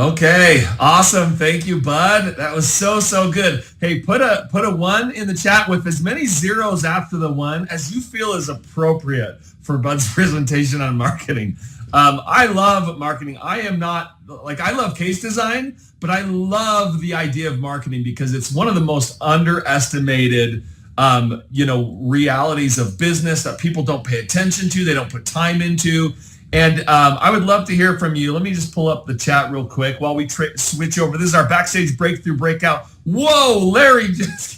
Okay, awesome. Thank you, bud. That was so good. Hey, put a one in the chat with as many zeros after the one as you feel is appropriate for Bud's presentation on marketing. I love marketing. I love case design, but I love the idea of marketing because it's one of the most underestimated realities of business that people don't pay attention to, they don't put time into. And I would love to hear from you. Let me just pull up the chat real quick while we switch over. This is our Backstage Breakthrough Breakout. Whoa, Larry,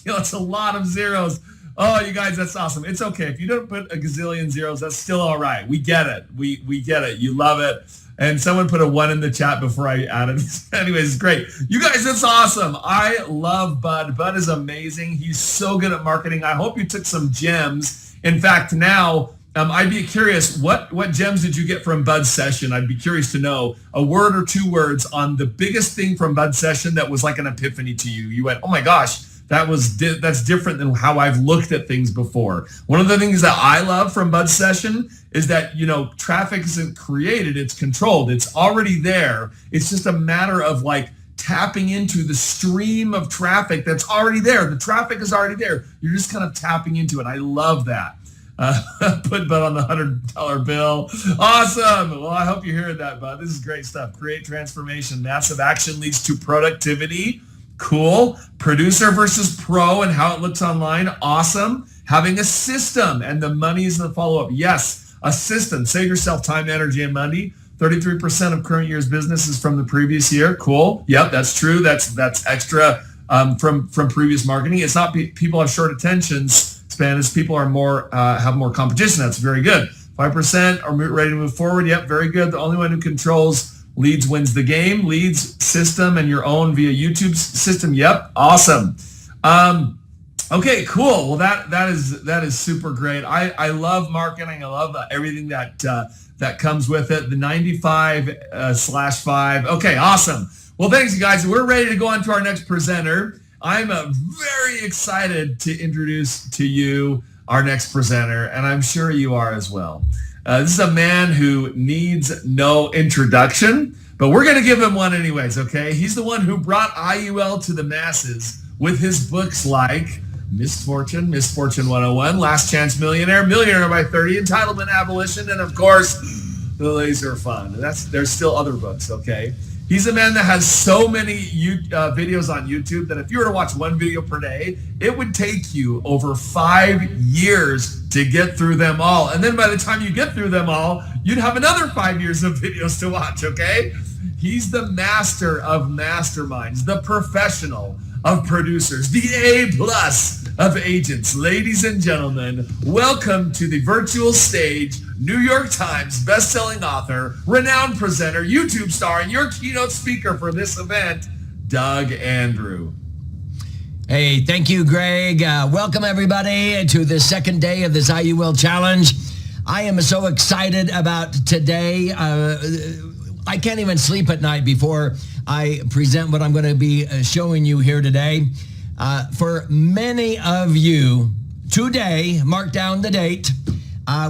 that's a lot of zeros. Oh, you guys, that's awesome. It's okay. If you don't put a gazillion zeros, that's still all right. We get it. We get it. You love it. And someone put a one in the chat before I added. Anyways, it's great. You guys, that's awesome. I love Bud. Bud is amazing. He's so good at marketing. I hope you took some gems. In fact, now, I'd be curious, what gems did you get from Bud's session? I'd be curious to know a word or two words on the biggest thing from Bud's session that was like an epiphany to you. You went, oh my gosh, that's different than how I've looked at things before. One of the things that I love from Bud's session is that, traffic isn't created, it's controlled. It's already there. It's just a matter of like tapping into the stream of traffic that's already there. The traffic is already there. You're just kind of tapping into it. I love that. Put Bud on the $100 bill. Awesome. Well, I hope you're hearing that, Bud. This is great stuff. Create transformation. Massive action leads to productivity. Cool. Producer versus pro and how it looks online. Awesome. Having a system and the money is the follow-up. Yes, a system. Save yourself time, energy, and money. 33% of current year's business is from the previous year. Cool. Yep, that's true. That's extra from previous marketing. It's not people have short attention span as people are more have more competition. That's very good. 5% are ready to move forward. Yep, very good. The only one who controls leads wins the game. Leads system and your own via YouTube system. Yep, awesome. Okay, cool. Well, that is super great. I love marketing. I love everything that comes with it. The 95/5. Okay, awesome. Well, thanks, you guys. We're ready to go on to our next presenter. I'm very excited to introduce to you our next presenter, and I'm sure you are as well. This is a man who needs no introduction, but we're going to give him one anyways, okay? He's the one who brought IUL to the masses with his books like Misfortune 101, Last Chance Millionaire, Millionaire by 30, Entitlement Abolition, and of course, The Laser Fund. There's still other books, okay? He's a man that has so many videos on YouTube that if you were to watch one video per day, it would take you over 5 years to get through them all. And then by the time you get through them all, you'd have another 5 years of videos to watch, okay? He's the master of masterminds, the professional of producers, the A+ of agents. Ladies and gentlemen, welcome to the virtual stage, New York Times bestselling author, renowned presenter, YouTube star, and your keynote speaker for this event, Doug Andrew. Hey, thank you, Greg. Welcome, everybody, to the second day of this IUL Challenge. I am so excited about today. I can't even sleep at night before I present what I'm going to be showing you here today. For many of you, today, mark down the date,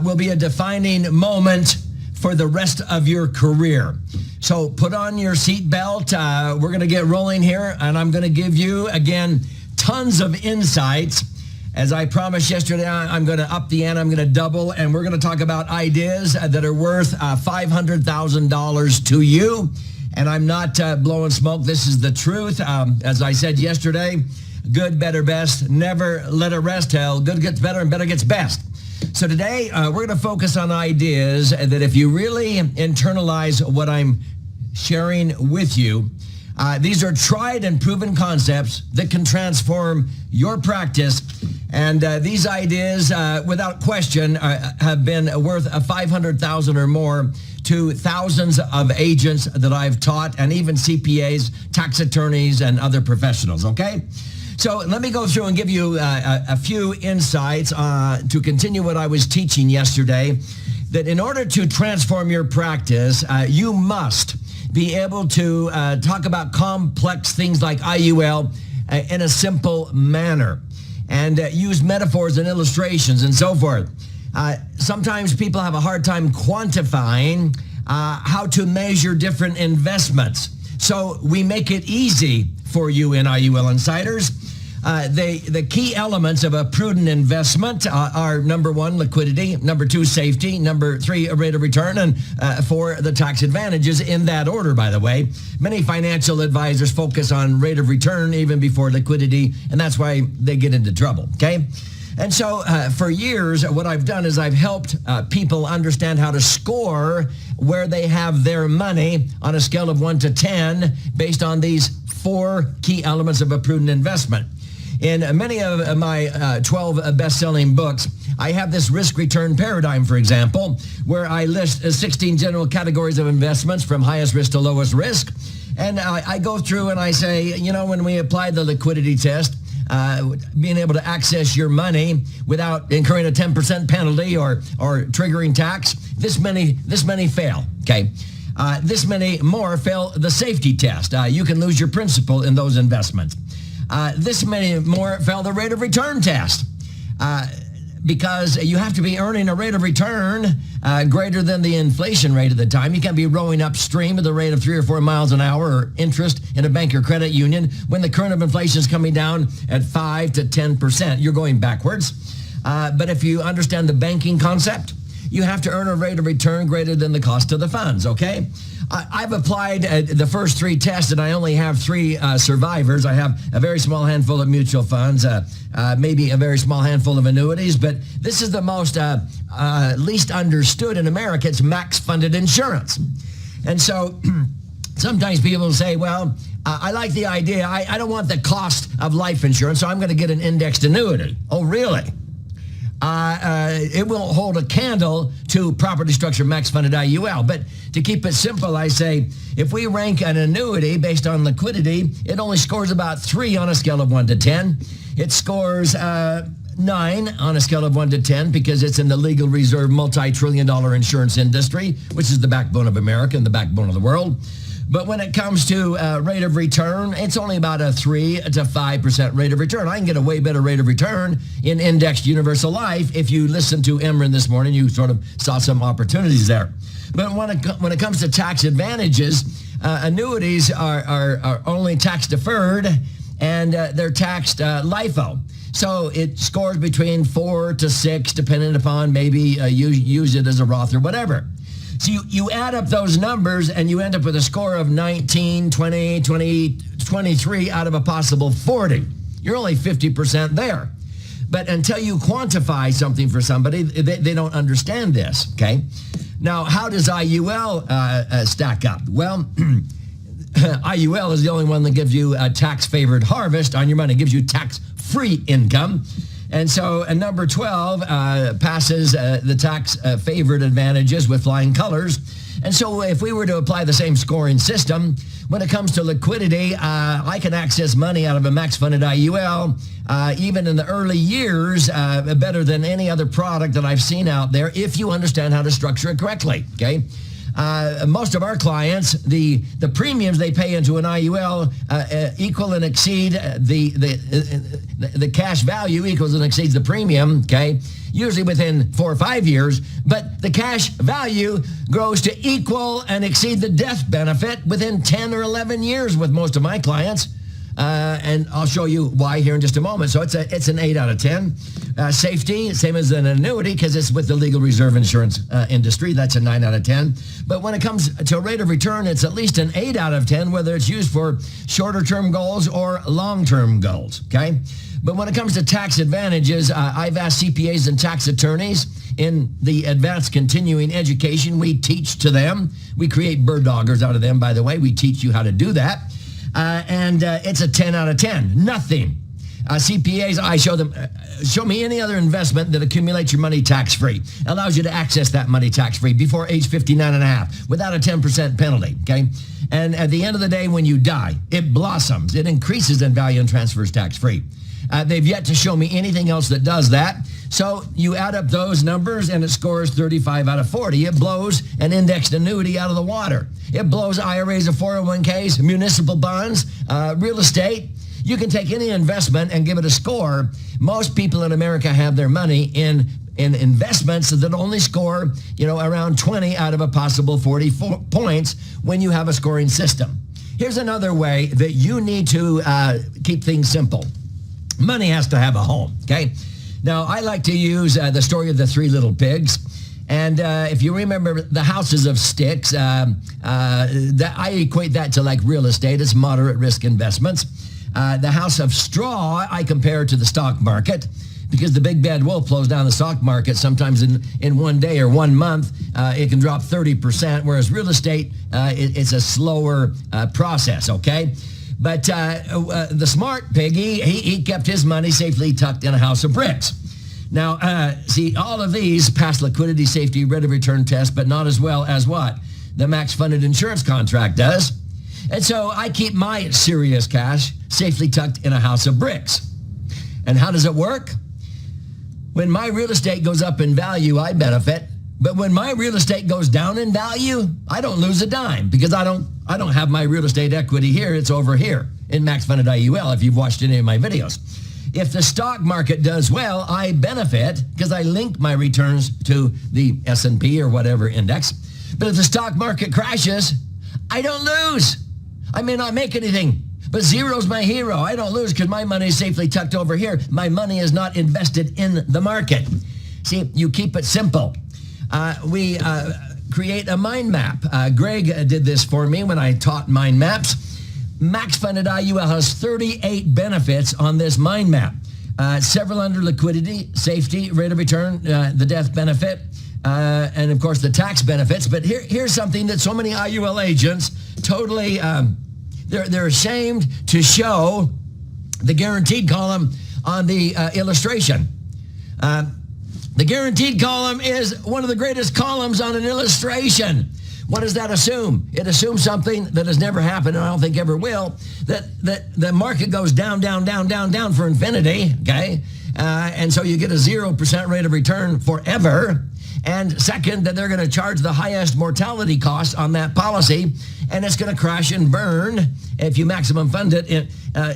will be a defining moment for the rest of your career. So put on your seatbelt. We're going to get rolling here, and I'm going to give you, again, tons of insights. As I promised yesterday, I'm going to up the ante. I'm going to double, and we're going to talk about ideas that are worth $500,000 to you. And I'm not blowing smoke. This is the truth. As I said yesterday, good, better, best. Never let it rest. Hell, good gets better and better gets best. So today, we're going to focus on ideas that if you really internalize what I'm sharing with you, these are tried and proven concepts that can transform your practice. And these ideas, without question, have been worth $500,000 or more to thousands of agents that I've taught, and even CPAs, tax attorneys, and other professionals, okay? So let me go through and give you a few insights to continue what I was teaching yesterday, that in order to transform your practice, you must be able to talk about complex things like IUL in a simple manner, and use metaphors and illustrations and so forth. Sometimes people have a hard time quantifying how to measure different investments. So we make it easy for you in IUL Insiders. The key elements of a prudent investment are number one, liquidity, number two, safety, number three, a rate of return, and four, the tax advantages, in that order, by the way. Many financial advisors focus on rate of return even before liquidity, and that's why they get into trouble, okay? And so for years, what I've done is I've helped people understand how to score where they have their money on a scale of 1 to 10 based on these four key elements of a prudent investment. In many of my 12 best-selling books, I have this risk-return paradigm, for example, where I list 16 general categories of investments from highest risk to lowest risk. And I go through and I say, you know, when we apply the liquidity test, being able to access your money without incurring a 10% penalty or triggering tax, this many fail, okay? This many more fail the safety test. You can lose your principal in those investments. This many more fail the rate of return test because you have to be earning a rate of return greater than the inflation rate at the time. You can't be rowing upstream at the rate of 3 or 4 miles an hour or interest in a bank or credit union when the current of inflation is coming down at 5 to 10%. You're going backwards. But if you understand the banking concept, you have to earn a rate of return greater than the cost of the funds, okay? I've applied the first 3 tests, and I only have 3 survivors. I have a very small handful of mutual funds, maybe a very small handful of annuities, but this is the most least understood in America. It's max-funded insurance. And so sometimes people say, well, I like the idea. I don't want the cost of life insurance, so I'm going to get an indexed annuity. Oh, really? It won't hold a candle to properly structured max-funded IUL. But to keep it simple, I say, if we rank an annuity based on liquidity, it only scores about 3 on a scale of 1 to 10. It scores 9 on a scale of 1 to 10 because it's in the legal reserve multi-trillion-dollar insurance industry, which is the backbone of America and the backbone of the world. But when it comes to rate of return, it's only about a 3 to 5% rate of return. I can get a way better rate of return in indexed universal life. If you listened to Emran this morning, you sort of saw some opportunities there. But when it comes to tax advantages, annuities are only tax deferred, and they're taxed LIFO. So it scores between 4 to 6, depending upon maybe you use it as a Roth or whatever. So you add up those numbers and you end up with a score of 19, 20, 23 out of a possible 40. You're only 50% there. But until you quantify something for somebody, they don't understand this, okay? Now, how does IUL stack up? Well, IUL is the only one that gives you a tax-favored harvest on your money. It gives you tax-free income. And so number 12 passes the tax-favored advantages with flying colors. And so if we were to apply the same scoring system, when it comes to liquidity, I can access money out of a max-funded IUL, even in the early years, better than any other product that I've seen out there, if you understand how to structure it correctly, okay? Most of our clients, the premiums they pay into an IUL equal and exceed the cash value equals and exceeds the premium, okay? Usually within 4 or 5 years, but the cash value grows to equal and exceed the death benefit within 10 or 11 years with most of my clients. And I'll show you why here in just a moment. So it's an 8 out of 10. Safety, same as an annuity because it's with the legal reserve insurance industry. That's a 9 out of 10. But when it comes to a rate of return, it's at least an 8 out of 10, whether it's used for shorter-term goals or long-term goals, okay? But when it comes to tax advantages, I've asked CPAs and tax attorneys in the advanced continuing education we teach to them. We create bird doggers out of them, by the way. We teach you how to do that. And it's a 10 out of 10. Nothing. CPAs, I show them, show me any other investment that accumulates your money tax-free, allows you to access that money tax-free before age 59 and a half without a 10% penalty, okay? And at the end of the day, when you die, it blossoms. It increases in value and transfers tax-free. They've yet to show me anything else that does that. So you add up those numbers and it scores 35 out of 40. It blows an indexed annuity out of the water. It blows IRAs or 401ks, municipal bonds, real estate. You can take any investment and give it a score. Most people in America have their money in investments that only score, around 20 out of a possible 40 points when you have a scoring system. Here's another way that you need to keep things simple. Money has to have a home, okay? Now, I like to use the story of the three little pigs. And if you remember the houses of sticks, I equate that to like real estate. It's moderate risk investments. The house of straw, I compare to the stock market, because the big bad wolf blows down the stock market sometimes in one day or 1 month. It can drop 30%, whereas real estate, it's a slower process, okay? But the smart piggy, he kept his money safely tucked in a house of bricks. Now, see, all of these pass liquidity, safety, rate of return test, but not as well as what? The max funded insurance contract does. And so I keep my serious cash safely tucked in a house of bricks. And how does it work? When my real estate goes up in value, I benefit. But when my real estate goes down in value, I don't lose a dime, because I don't have my real estate equity here. It's over here in max funded IUL, if you've watched any of my videos. If the stock market does well, I benefit because I link my returns to the S&P or whatever index. But if the stock market crashes, I don't lose. I may not make anything, but zero's my hero. I don't lose because my money is safely tucked over here. My money is not invested in the market. See, you keep it simple. We create a mind map. Greg did this for me when I taught mind maps. Max funded IUL has 38 benefits on this mind map. Several under liquidity, safety, rate of return, the death benefit, and of course the tax benefits. But here's something that so many IUL agents totally, they're ashamed to show the guaranteed column on the illustration. The guaranteed column is one of the greatest columns on an illustration. What does that assume? It assumes something that has never happened, and I don't think ever will, that the market goes down, down, down, down, down for infinity, okay? And so you get a 0% rate of return forever. And second, that they're going to charge the highest mortality cost on that policy, and it's going to crash and burn. If you maximum fund it,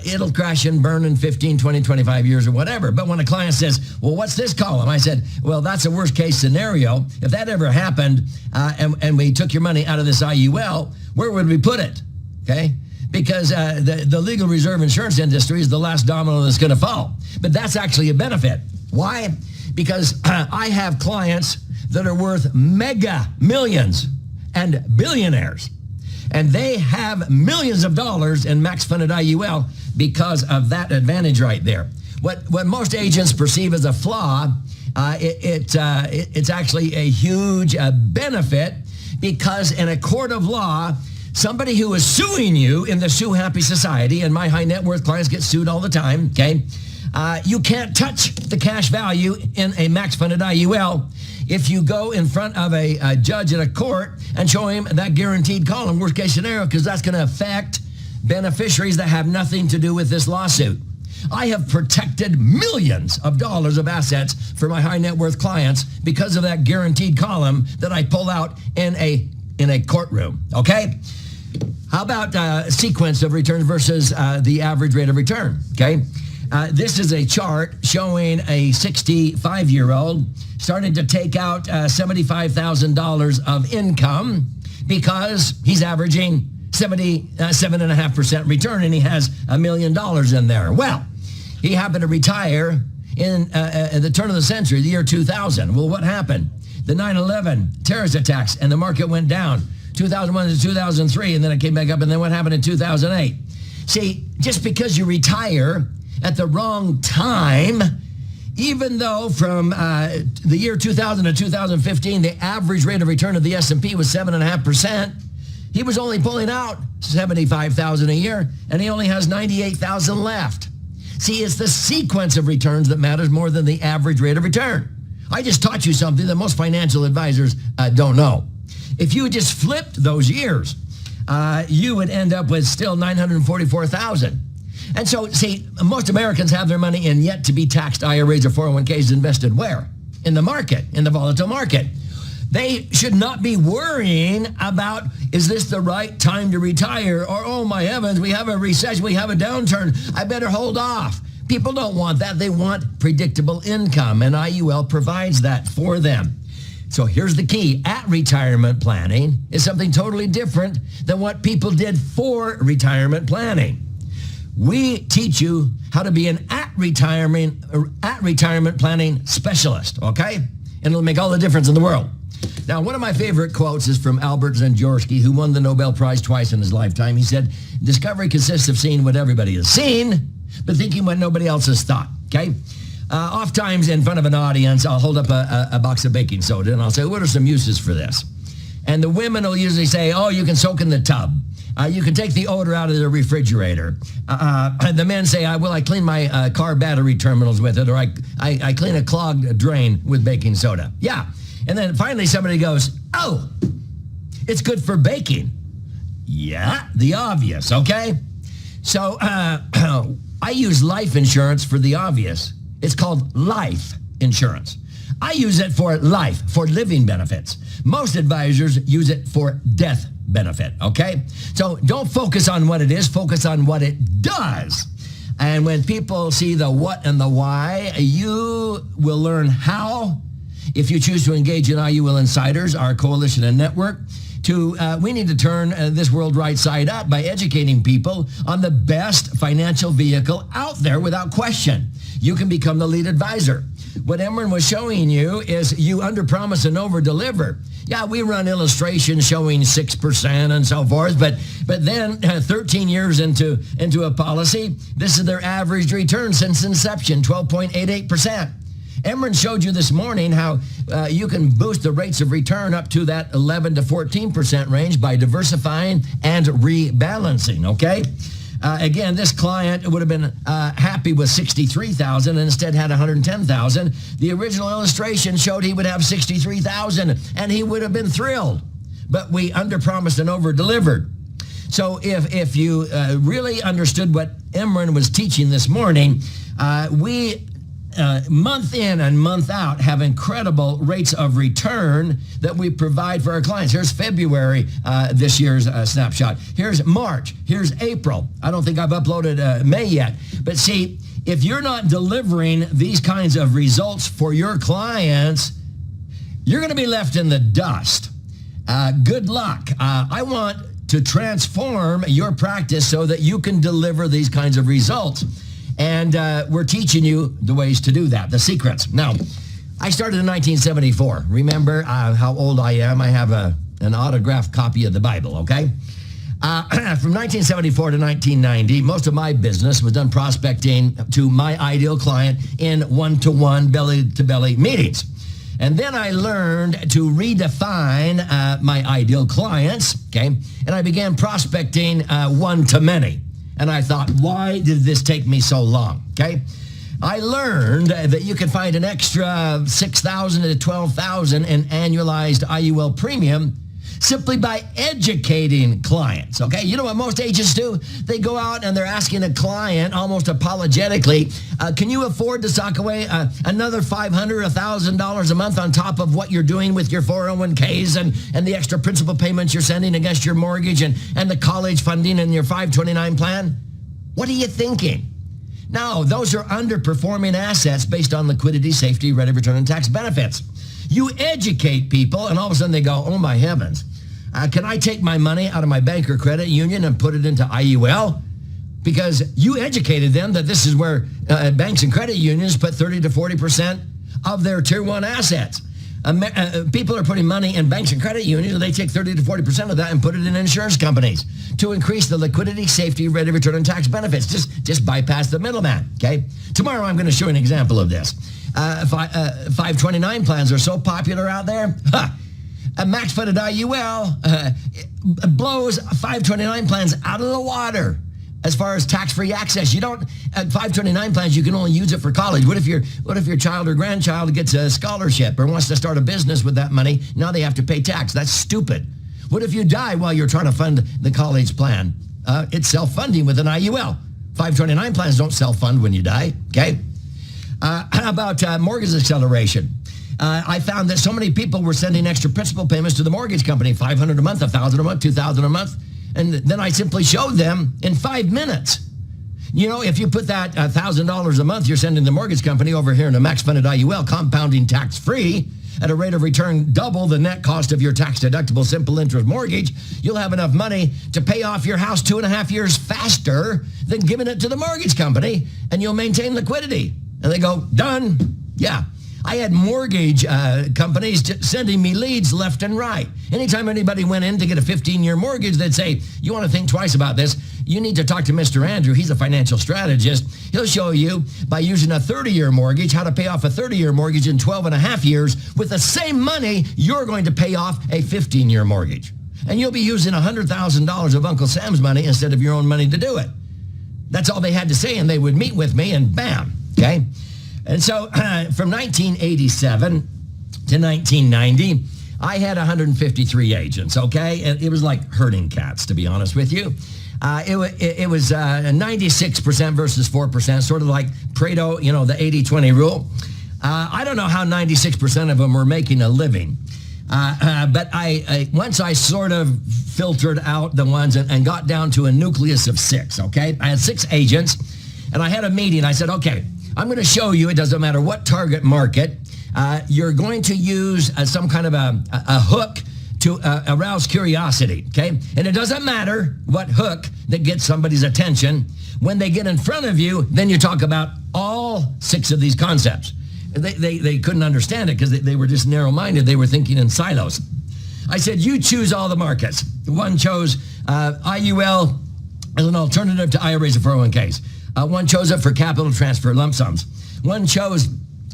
it'll crash and burn in 15, 20, 25 years or whatever. But when a client says, well, what's this column? I said, well, that's a worst case scenario. If that ever happened and we took your money out of this IUL, where would we put it? Okay? Because the legal reserve insurance industry is the last domino that's going to fall. But that's actually a benefit. Why? Because I have clients that are worth mega millions and billionaires. And they have millions of dollars in max funded IUL because of that advantage right there. What most agents perceive as a flaw, it's actually a huge benefit, because in a court of law, somebody who is suing you in the sue happy society, and my high net worth clients get sued all the time, okay? You can't touch the cash value in a max funded IUL if you go in front of a judge at a court and show him that guaranteed column, worst case scenario, because that's going to affect beneficiaries that have nothing to do with this lawsuit. I have protected millions of dollars of assets for my high net worth clients because of that guaranteed column that I pull out in a courtroom, okay? How about sequence of returns versus the average rate of return, okay? This is a chart showing a 65-year-old starting to take out $75,000 of income because he's averaging 7.5% return, and he has $1 million in there. Well, he happened to retire in at the turn of the century, the year 2000. Well, what happened? The 9/11 terrorist attacks, and the market went down 2001 to 2003, and then it came back up. And then what happened in 2008? See, just because you retire at the wrong time, even though from the year 2000 to 2015, the average rate of return of the S&P was 7.5%, he was only pulling out $75,000 a year, and he only has $98,000 left. See, it's the sequence of returns that matters more than the average rate of return. I just taught you something that most financial advisors don't know. If you just flipped those years, you would end up with still $944,000. And so, see, most Americans have their money in yet-to-be-taxed IRAs or 401ks invested where? In the market, in the volatile market. They should not be worrying about, is this the right time to retire? Or, oh, my heavens, we have a recession, we have a downturn, I better hold off. People don't want that. They want predictable income, and IUL provides that for them. So here's the key. At retirement planning is something totally different than what people did for retirement planning. We teach you how to be an at retirement planning specialist, okay? And it'll make all the difference in the world. Now, one of my favorite quotes is from Albert Szent-Györgyi, who won the Nobel Prize twice in his lifetime. He said, discovery consists of seeing what everybody has seen, but thinking what nobody else has thought, okay? Oftentimes in front of an audience, I'll hold up a box of baking soda and I'll say, what are some uses for this? And the women will usually say, oh, you can soak in the tub. You can take the odor out of the refrigerator. The men say, I clean my car battery terminals with it, or I clean a clogged drain with baking soda. Yeah. And then finally somebody goes, oh, it's good for baking. Yeah, the obvious, okay? So I use life insurance for the obvious. It's called life insurance. I use it for life, for living benefits. Most advisors use it for death benefit, okay? So don't focus on what it is, focus on what it does. And when people see the what and the why, you will learn how. If you choose to engage in IUL Insiders, our coalition and network, we need to turn this world right side up by educating people on the best financial vehicle out there without question. You can become the lead advisor. What Emran was showing you is you under-promise and over-deliver. Yeah, we run illustrations showing 6% and so forth, but then 13 years into a policy, this is their average return since inception, 12.88%. Emran showed you this morning how you can boost the rates of return up to that 11 to 14% range by diversifying and rebalancing, okay? Again, this client would have been happy with $63,000 and instead had $110,000. The original illustration showed he would have $63,000 and he would have been thrilled. But we underpromised and over-delivered. So if you really understood what Emran was teaching this morning, we month in and month out have incredible rates of return that we provide for our clients. Here's February, this year's snapshot. Here's March. Here's April. I don't think I've uploaded May yet. But see, if you're not delivering these kinds of results for your clients, you're going to be left in the dust. Good luck. I want to transform your practice so that you can deliver these kinds of results. And we're teaching you the ways to do that, the secrets. Now, I started in 1974. Remember how old I am? I have an autographed copy of the Bible, okay? From 1974 to 1990, most of my business was done prospecting to my ideal client in one-to-one, belly-to-belly meetings. And then I learned to redefine my ideal clients, okay? And I began prospecting one-to-many. And I thought, why did this take me so long, okay? I learned that you can find an extra $6,000 to $12,000 in annualized IUL premium simply by educating clients, okay? You know what most agents do? They go out and they're asking a client almost apologetically, can you afford to sock away another $500 or $1,000 a month on top of what you're doing with your 401ks and the extra principal payments you're sending against your mortgage and the college funding and your 529 plan? What are you thinking? No, those are underperforming assets based on liquidity, safety, rate of return, and tax benefits. You educate people, and all of a sudden they go, oh my heavens, can I take my money out of my bank or credit union and put it into IUL? Because you educated them that this is where banks and credit unions put 30 to 40% of their tier one assets. People are putting money in banks and credit unions, and they take 30 to 40% of that and put it in insurance companies to increase the liquidity, safety, rate of return, and tax benefits. Just bypass the middleman, okay? Tomorrow I'm going to show you an example of this. 529 plans are so popular out there. A max-funded IUL blows 529 plans out of the water as far as tax-free access. You don't, at 529 plans, you can only use it for college. What if your child or grandchild gets a scholarship or wants to start a business with that money? Now they have to pay tax. That's stupid. What if you die while you're trying to fund the college plan? It's self-funding with an IUL. 529 plans don't self-fund when you die, okay? How about mortgage acceleration? I found that so many people were sending extra principal payments to the mortgage company, $500 a month, $1,000 a month, $2,000 a month. And then I simply showed them in 5 minutes. You know, if you put that $1,000 a month you're sending the mortgage company over here in a max funded IUL, compounding tax-free, at a rate of return double the net cost of your tax-deductible simple interest mortgage, you'll have enough money to pay off your house 2.5 years faster than giving it to the mortgage company, and you'll maintain liquidity. And they go, done. Yeah. I had mortgage companies sending me leads left and right. Anytime anybody went in to get a 15-year mortgage, they'd say, you want to think twice about this. You need to talk to Mr. Andrew. He's a financial strategist. He'll show you, by using a 30-year mortgage, how to pay off a 30-year mortgage in 12.5 years with the same money you're going to pay off a 15-year mortgage. And you'll be using $100,000 of Uncle Sam's money instead of your own money to do it. That's all they had to say, and they would meet with me, and bam, okay? And so from 1987 to 1990, I had 153 agents, okay? And it was like herding cats, to be honest with you. It was 96% versus 4%, sort of like Pareto, you know, the 80-20 rule. I don't know how 96% of them were making a living. But once I sort of filtered out the ones and got down to a nucleus of 6, okay? I had 6 agents, and I had a meeting. I said, okay, I'm going to show you, it doesn't matter what target market, you're going to use some kind of a hook to arouse curiosity, okay? And it doesn't matter what hook that gets somebody's attention. When they get in front of you, then you talk about all 6 of these concepts. They couldn't understand it because they were just narrow-minded. They were thinking in silos. I said, you choose all the markets. One chose IUL as an alternative to IRAs and 401ks. One chose it for capital transfer lump sums. One chose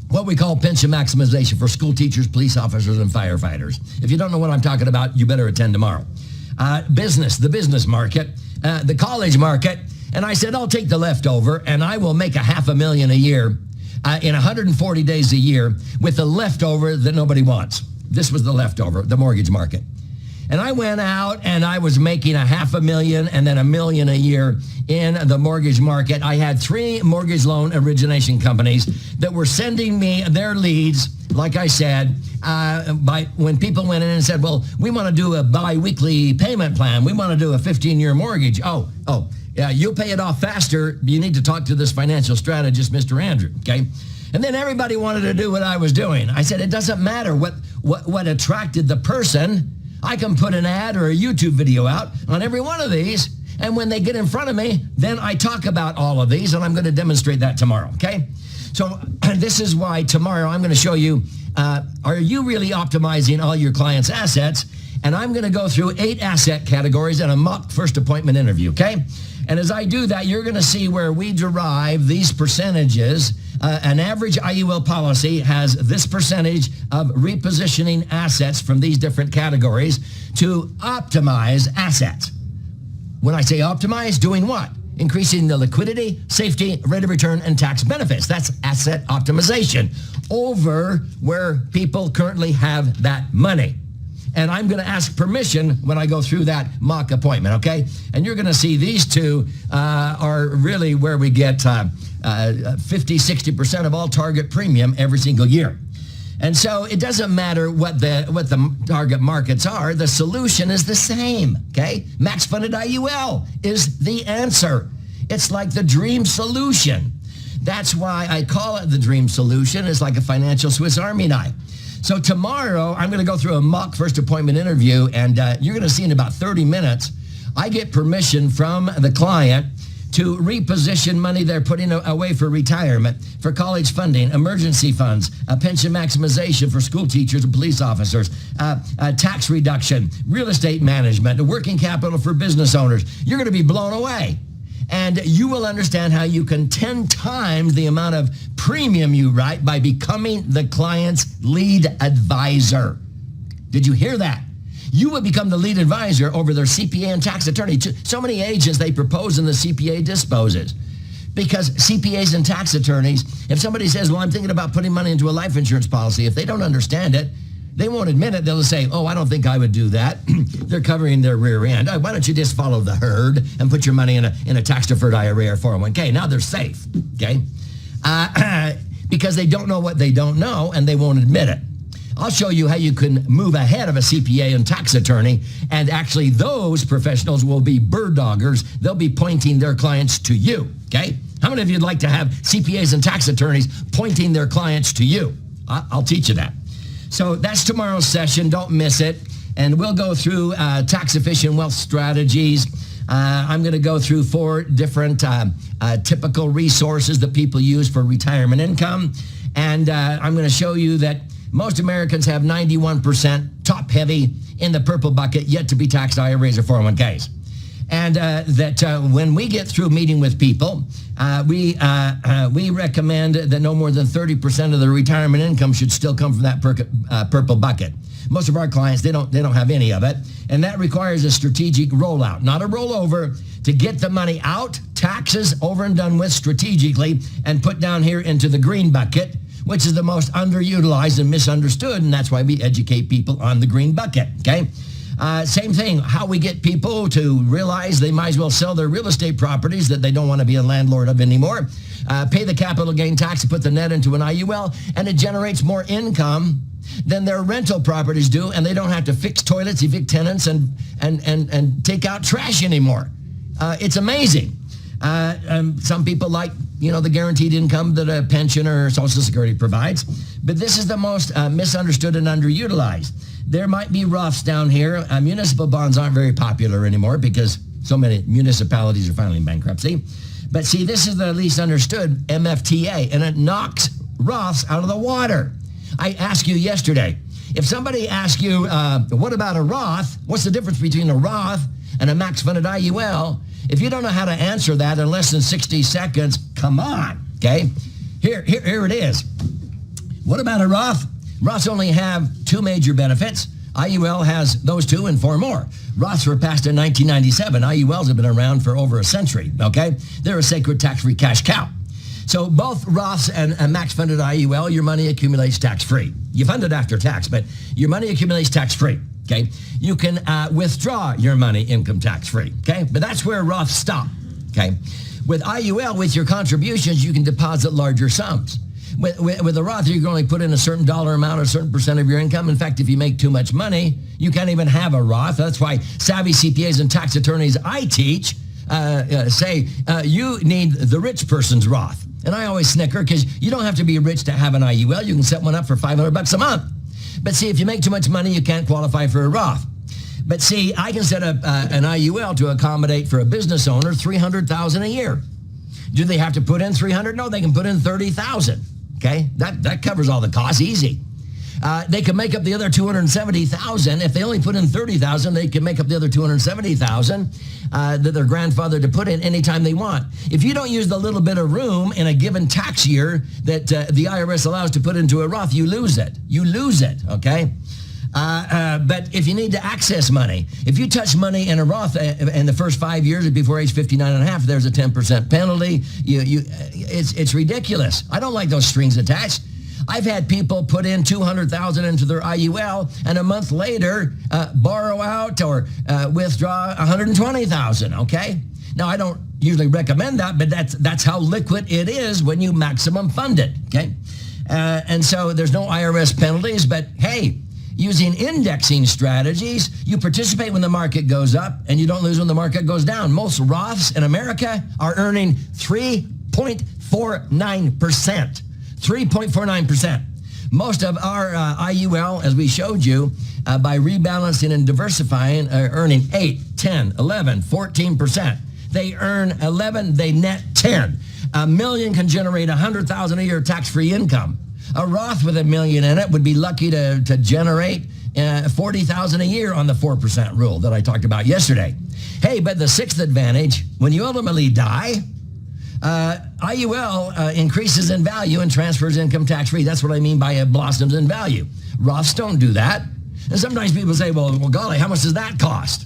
what we call pension maximization for school teachers, police officers, and firefighters. If you don't know what I'm talking about, you better attend tomorrow. The business market, the college market, and I said, I'll take the leftover, and I will make $500,000 a year in 140 days a year with the leftover that nobody wants. This was the leftover, the mortgage market. And I went out and I was making $500,000 and then $1 million a year in the mortgage market. I had 3 mortgage loan origination companies that were sending me their leads, like I said, when people went in and said, well, we want to do a bi-weekly payment plan. We want to do a 15-year mortgage. Oh, yeah, you'll pay it off faster. You need to talk to this financial strategist, Mr. Andrew, okay? And then everybody wanted to do what I was doing. I said, it doesn't matter what attracted the person. I can put an ad or a YouTube video out on every one of these, and when they get in front of me, then I talk about all of these, and I'm going to demonstrate that tomorrow, okay? So this is why tomorrow I'm going to show you, are you really optimizing all your clients' assets? And I'm going to go through 8 asset categories in a mock first appointment interview, okay? And as I do that, you're going to see where we derive these percentages. An average IUL policy has this percentage of repositioning assets from these different categories to optimize assets. When I say optimize, doing what? Increasing the liquidity, safety, rate of return, and tax benefits. That's asset optimization over where people currently have that money. And I'm going to ask permission when I go through that mock appointment, okay? And you're going to see these 2 are really where we get 50-60% of all target premium every single year. And so it doesn't matter what the target markets are. The solution is the same, okay? Max funded IUL is the answer. It's like the dream solution. That's why I call it the dream solution. It's like a financial Swiss Army knife. So tomorrow, I'm going to go through a mock first appointment interview, and you're going to see in about 30 minutes, I get permission from the client to reposition money they're putting away for retirement, for college funding, emergency funds, pension maximization for school teachers and police officers, tax reduction, real estate management, working capital for business owners. You're going to be blown away. And you will understand how you can 10 times the amount of premium you write by becoming the client's lead advisor. Did you hear that? You will become the lead advisor over their CPA and tax attorney. So many agents they propose and the CPA disposes. Because CPAs and tax attorneys, if somebody says, well, I'm thinking about putting money into a life insurance policy, if they don't understand it, they won't admit it. They'll say, oh, I don't think I would do that. They're covering their rear end. Why don't you just follow the herd and put your money in a tax-deferred IRA or 401k? Now they're safe, okay? Because they don't know what they don't know, and they won't admit it. I'll show you how you can move ahead of a CPA and tax attorney, and actually those professionals will be bird doggers. They'll be pointing their clients to you, okay? How many of you would like to have CPAs and tax attorneys pointing their clients to you? I'll teach you that. So that's tomorrow's session. Don't miss it. And we'll go through tax-efficient wealth strategies. I'm going to go through 4 different typical resources that people use for retirement income. And I'm going to show you that most Americans have 91% top-heavy in the purple bucket, yet to be taxed IRAs or 401ks. And that when we get through meeting with people, we recommend that no more than 30% of their retirement income should still come from that purple bucket. Most of our clients, they don't have any of it. And that requires a strategic rollout, not a rollover, to get the money out, taxes over and done with strategically, and put down here into the green bucket, which is the most underutilized and misunderstood. And that's why we educate people on the green bucket, okay? Same thing, how we get people to realize they might as well sell their real estate properties that they don't want to be a landlord of anymore, pay the capital gain tax and put the net into an IUL, and it generates more income than their rental properties do, and they don't have to fix toilets, evict tenants, and take out trash anymore. It's amazing. Some people like, the guaranteed income that a pension or Social Security provides, but this is the most misunderstood and underutilized. There might be Roths down here. Municipal bonds aren't very popular anymore because so many municipalities are filing bankruptcy. But see, this is the least understood, MFTA, and it knocks Roths out of the water. I asked you yesterday, if somebody asks you, what about a Roth? What's the difference between a Roth and a max funded IUL? If you don't know how to answer that in less than 60 seconds, come on, okay? Here it is. What about a Roth? Roths only have 2 major benefits. IUL has those 2 and 4 more. Roths were passed in 1997. IULs have been around for over a century, okay? They're a sacred tax-free cash cow. So both Roths and a max-funded IUL, your money accumulates tax-free. You fund it after tax, but your money accumulates tax-free, okay? You can withdraw your money income tax-free, okay? But that's where Roths stop, okay? With IUL, with your contributions, you can deposit larger sums. With a Roth, you can only put in a certain dollar amount, a certain percent of your income. In fact, if you make too much money, you can't even have a Roth. That's why savvy CPAs and tax attorneys I teach say you need the rich person's Roth. And I always snicker because you don't have to be rich to have an IUL. You can set one up for $500 a month. But see, if you make too much money, you can't qualify for a Roth. But see, I can set up an IUL to accommodate for a business owner $300,000 a year. Do they have to put in $300,000? No, they can put in $30,000. Okay, that covers all the costs, easy. They can make up the other $270,000. If they only put in $30,000, they can make up the other $270,000 that they're grandfathered to put in anytime they want. If you don't use the little bit of room in a given tax year that the IRS allows to put into a Roth, you lose it. You lose it, okay? But if you need to access money, if you touch money in a Roth in the first 5 years before age 59 and a half, there's a 10% penalty. It's ridiculous. I don't like those strings attached. I've had people put in $200,000 into their IUL and a month later borrow out or withdraw $120,000. Okay. Now I don't usually recommend that, but that's how liquid it is when you maximum fund it. Okay. And so there's no IRS penalties, but hey, using indexing strategies, you participate when the market goes up and you don't lose when the market goes down. Most Roths in America are earning 3.49%. 3.49%. Most of our IUL, as we showed you, by rebalancing and diversifying, are earning 8, 10, 11, 14%. They earn 11, they net 10. $1 million can generate $100,000 a year tax-free income. A Roth with $1 million in it would be lucky to generate $40,000 a year on the 4% rule that I talked about yesterday. Hey, but the sixth advantage, when you ultimately die, IUL increases in value and transfers income tax-free. That's what I mean by it blossoms in value. Roths don't do that. And sometimes people say, well, golly, how much does that cost?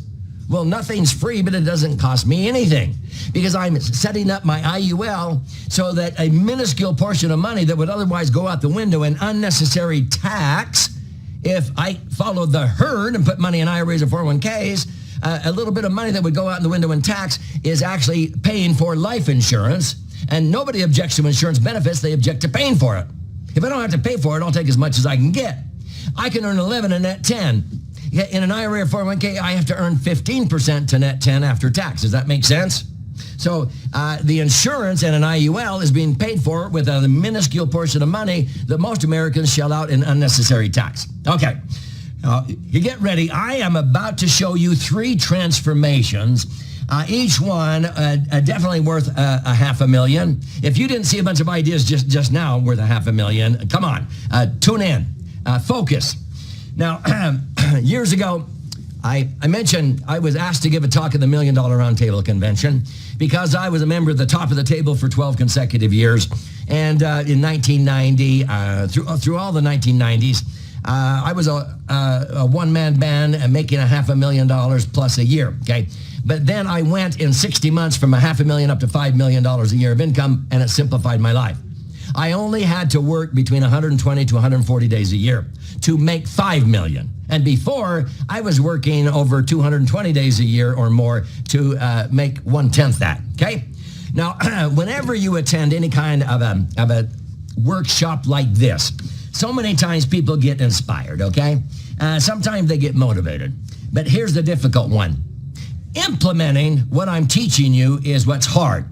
Well, nothing's free, but it doesn't cost me anything because I'm setting up my IUL so that a minuscule portion of money that would otherwise go out the window in unnecessary tax, if I followed the herd and put money in IRAs or 401ks, a little bit of money that would go out in the window in tax is actually paying for life insurance. And nobody objects to insurance benefits. They object to paying for it. If I don't have to pay for it, I'll take as much as I can get. I can earn 11 and net 10. In an IRA or 401k, I have to earn 15% to net 10 after tax. Does that make sense? So the insurance and an IUL is being paid for with a minuscule portion of money that most Americans shell out in unnecessary tax. Okay, you get ready. I am about to show you 3 transformations, each one definitely worth $500,000. If you didn't see a bunch of ideas just now worth $500,000, come on, tune in, focus. Now, years ago, I mentioned I was asked to give a talk at the $1 Million Roundtable Convention because I was a member at the top of the table for 12 consecutive years. And in 1990, through all the 1990s, I was a one-man band making $500,000 plus a year, okay? But then I went in 60 months from $500,000 up to $5 million a year of income, and it simplified my life. I only had to work between 120 to 140 days a year to make $5 million. And before, I was working over 220 days a year or more to make 1/10 that, okay? Now, whenever you attend any kind of a workshop like this, so many times people get inspired, okay? Sometimes they get motivated. But here's the difficult one. Implementing what I'm teaching you is what's hard.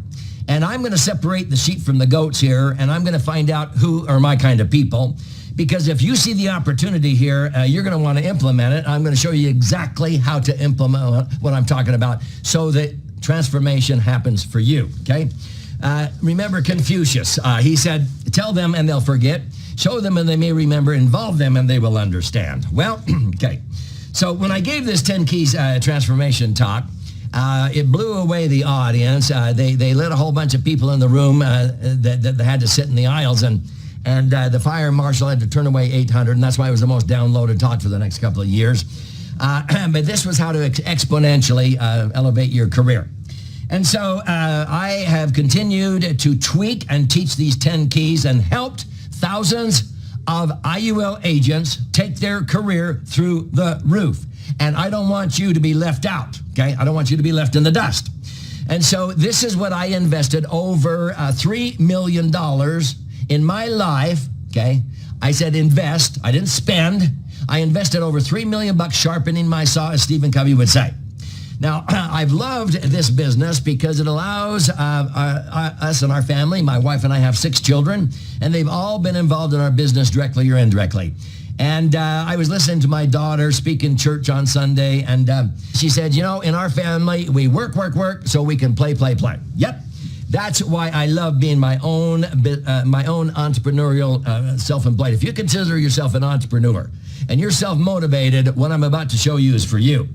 And I'm going to separate the sheep from the goats here, and I'm going to find out who are my kind of people. Because if you see the opportunity here, you're going to want to implement it. I'm going to show you exactly how to implement what I'm talking about so that transformation happens for you, okay? Remember Confucius. He said, tell them and they'll forget. Show them and they may remember. Involve them and they will understand. Well, okay. So when I gave this 10 Keys transformation talk, it blew away the audience. They let a whole bunch of people in the room that had to sit in the aisles, and the fire marshal had to turn away 800, and that's why it was the most downloaded talk for the next couple of years. But this was how to exponentially elevate your career. And so I have continued to tweak and teach these 10 keys and helped thousands of IUL agents take their career through the roof. And I don't want you to be left out, okay? I don't want you to be left in the dust. And so this is what I invested over $3 million in my life, okay? I said invest. I didn't spend. I invested over $3 million sharpening my saw, as Stephen Covey would say. Now, I've loved this business because it allows us and our family, my wife and I have 6 children, and they've all been involved in our business directly or indirectly. And I was listening to my daughter speak in church on Sunday, and she said, you know, in our family, we work, so we can play. Yep. That's why I love being my own entrepreneurial self-employed. If you consider yourself an entrepreneur and you're self-motivated, what I'm about to show you is for you.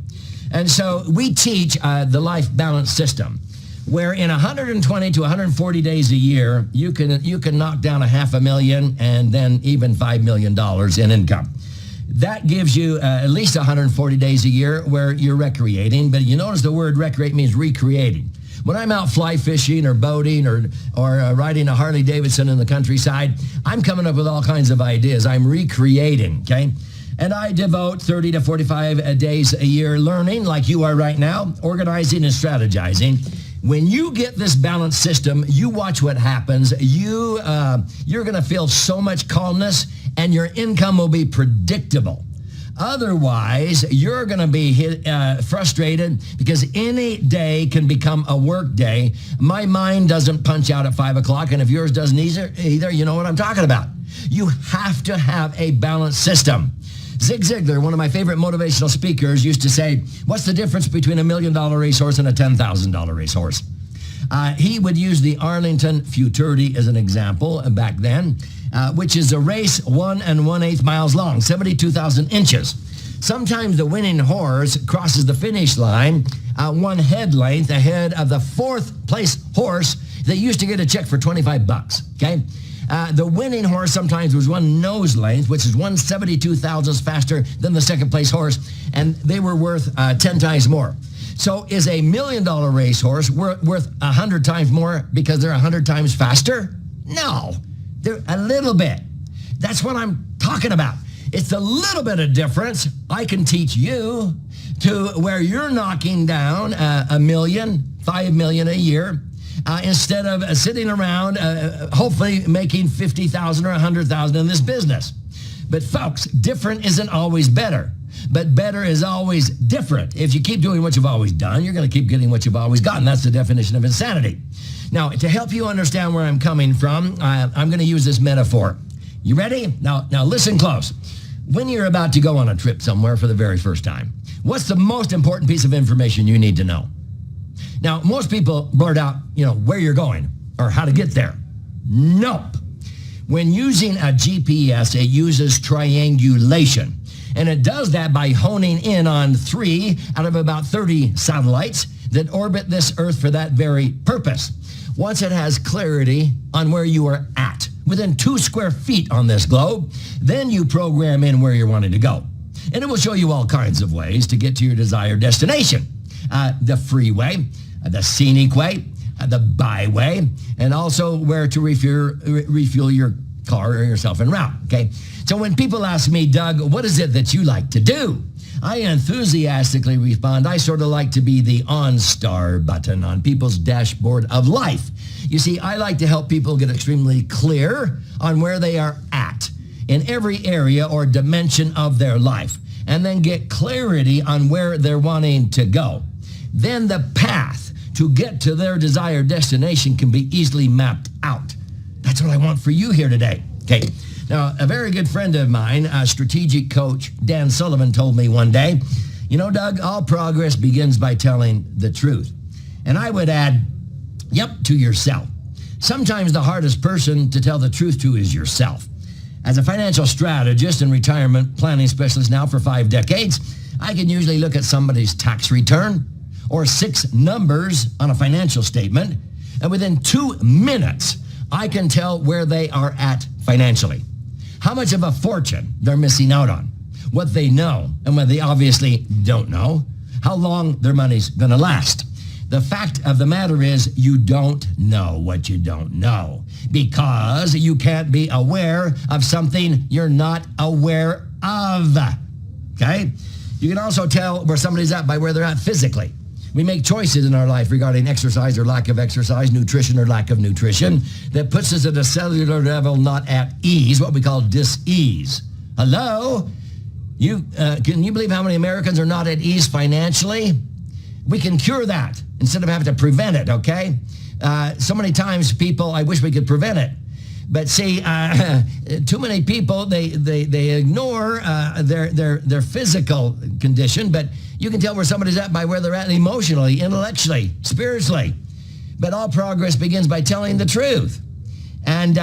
And so we teach the life balance system, where in 120 to 140 days a year, you can knock down $500,000 and then even $5 million in income. That gives you at least 140 days a year where you're recreating, but you notice the word recreate means recreating. When I'm out fly fishing or boating or riding a Harley Davidson in the countryside, I'm coming up with all kinds of ideas. I'm recreating, okay? And I devote 30 to 45 days a year learning, like you are right now, organizing and strategizing. When you get this balanced system, you watch what happens. You're going to feel so much calmness, and your income will be predictable. Otherwise, you're going to be frustrated because any day can become a work day. My mind doesn't punch out at 5 o'clock, and if yours doesn't either, you know what I'm talking about. You have to have a balanced system. Zig Ziglar, one of my favorite motivational speakers, used to say, what's the difference between $1 million racehorse and a $10,000 racehorse? He would use the Arlington Futurity as an example back then, which is a race 1 1/8 miles long, 72,000 inches. Sometimes the winning horse crosses the finish line 1 head length ahead of the 4th place horse that used to get a check for $25, okay? The winning horse sometimes was 1 nose length, which is 1/72,000th faster than the 2nd place horse, and they were worth 10 times more. So is a $1 million racehorse worth 100 times more because they're 100 times faster? No, they're a little bit. That's what I'm talking about. It's a little bit of difference I can teach you to where you're knocking down $1 million, $5 million a year, instead of sitting around, hopefully making $50,000 or $100,000 in this business. But folks, different isn't always better. But better is always different. If you keep doing what you've always done, you're going to keep getting what you've always gotten. That's the definition of insanity. Now, to help you understand where I'm coming from, I'm going to use this metaphor. You ready? Now listen close. When you're about to go on a trip somewhere for the very first time, what's the most important piece of information you need to know? Now, most people blurt out, where you're going or how to get there. Nope. When using a GPS, it uses triangulation. And it does that by honing in on 3 out of about 30 satellites that orbit this Earth for that very purpose. Once it has clarity on where you are at, within 2 square feet on this globe, then you program in where you're wanting to go. And it will show you all kinds of ways to get to your desired destination. The freeway, the scenic way, the byway, and also where to refuel your car or yourself en route, okay? So when people ask me, Doug, what is it that you like to do? I enthusiastically respond, I sort of like to be the OnStar button on people's dashboard of life. You see, I like to help people get extremely clear on where they are at in every area or dimension of their life, and then get clarity on where they're wanting to go. Then the path to get to their desired destination can be easily mapped out. That's what I want for you here today. Okay. Now, a very good friend of mine, strategic coach Dan Sullivan, told me one day, Doug, all progress begins by telling the truth. And I would add, to yourself. Sometimes the hardest person to tell the truth to is yourself. As a financial strategist and retirement planning specialist now for 5 decades, I can usually look at somebody's tax return or 6 numbers on a financial statement, and within 2 minutes, I can tell where they are at financially, how much of a fortune they're missing out on, what they know and what they obviously don't know, how long their money's going to last. The fact of the matter is you don't know what you don't know because you can't be aware of something you're not aware of, okay? You can also tell where somebody's at by where they're at physically. We make choices in our life regarding exercise or lack of exercise, nutrition or lack of nutrition, that puts us at a cellular level not at ease, what we call dis-ease. Hello? Can you believe how many Americans are not at ease financially? We can cure that instead of having to prevent it, okay? So many times people, I wish we could prevent it. But see, too many people, they ignore their physical condition, but you can tell where somebody's at by where they're at emotionally, intellectually, spiritually. But all progress begins by telling the truth. And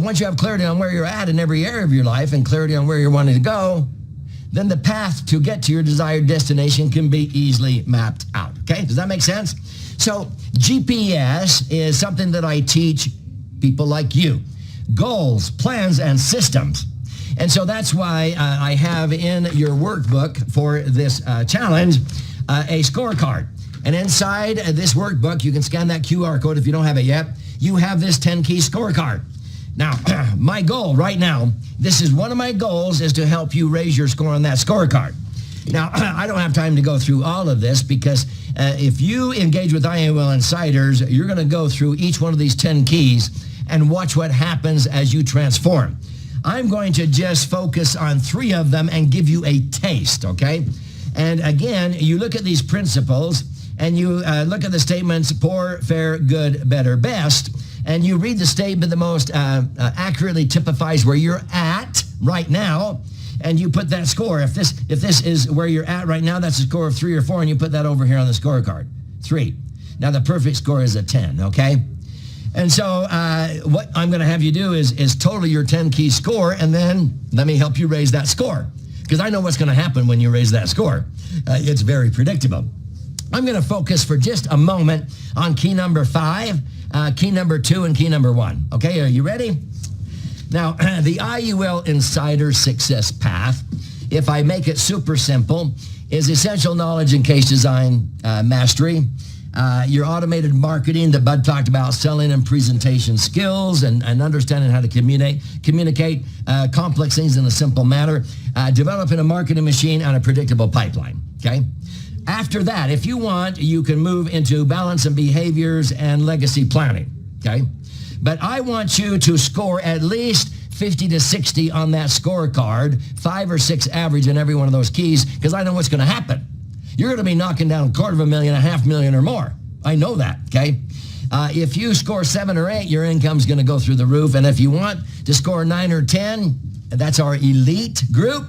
once you have clarity on where you're at in every area of your life and clarity on where you're wanting to go, then the path to get to your desired destination can be easily mapped out. Okay, does that make sense? So GPS is something that I teach people like you. Goals, plans, and systems. And so that's why I have in your workbook for this challenge a scorecard. And inside this workbook, you can scan that QR code if you don't have it yet. You have this 10-key scorecard. Now, my goal right now, this is one of my goals, is to help you raise your score on that scorecard. Now, I don't have time to go through all of this because if you engage with IUL Insiders, you're going to go through each one of these 10 keys and watch what happens as you transform. I'm going to just focus on 3 of them and give you a taste, okay? And again, you look at these principles and you look at the statements poor, fair, good, better, best, and you read the statement that most accurately typifies where you're at right now, and you put that score. If this is where you're at right now, that's a score of 3 or 4, and you put that over here on the scorecard. 3. Now the perfect score is a 10, okay? And so what I'm going to have you do is total your 10-key score, and then let me help you raise that score, because I know what's going to happen when you raise that score. It's very predictable. I'm going to focus for just a moment on key number 5, key number 2, and key number 1. Okay, are you ready? Now, the IUL Insider Success Path, if I make it super simple, is essential knowledge in case design mastery, your automated marketing that Bud talked about, selling and presentation skills, and understanding how to communicate complex things in a simple manner, developing a marketing machine and a predictable pipeline, okay? After that, if you want, you can move into balance and behaviors and legacy planning, okay? But I want you to score at least 50 to 60 on that scorecard, 5 or 6 average in every one of those keys, because I know what's going to happen. You're going to be knocking down $250,000, $500,000 or more. I know that, okay? If you score 7 or 8, your income's going to go through the roof. And if you want to score 9 or 10, that's our elite group.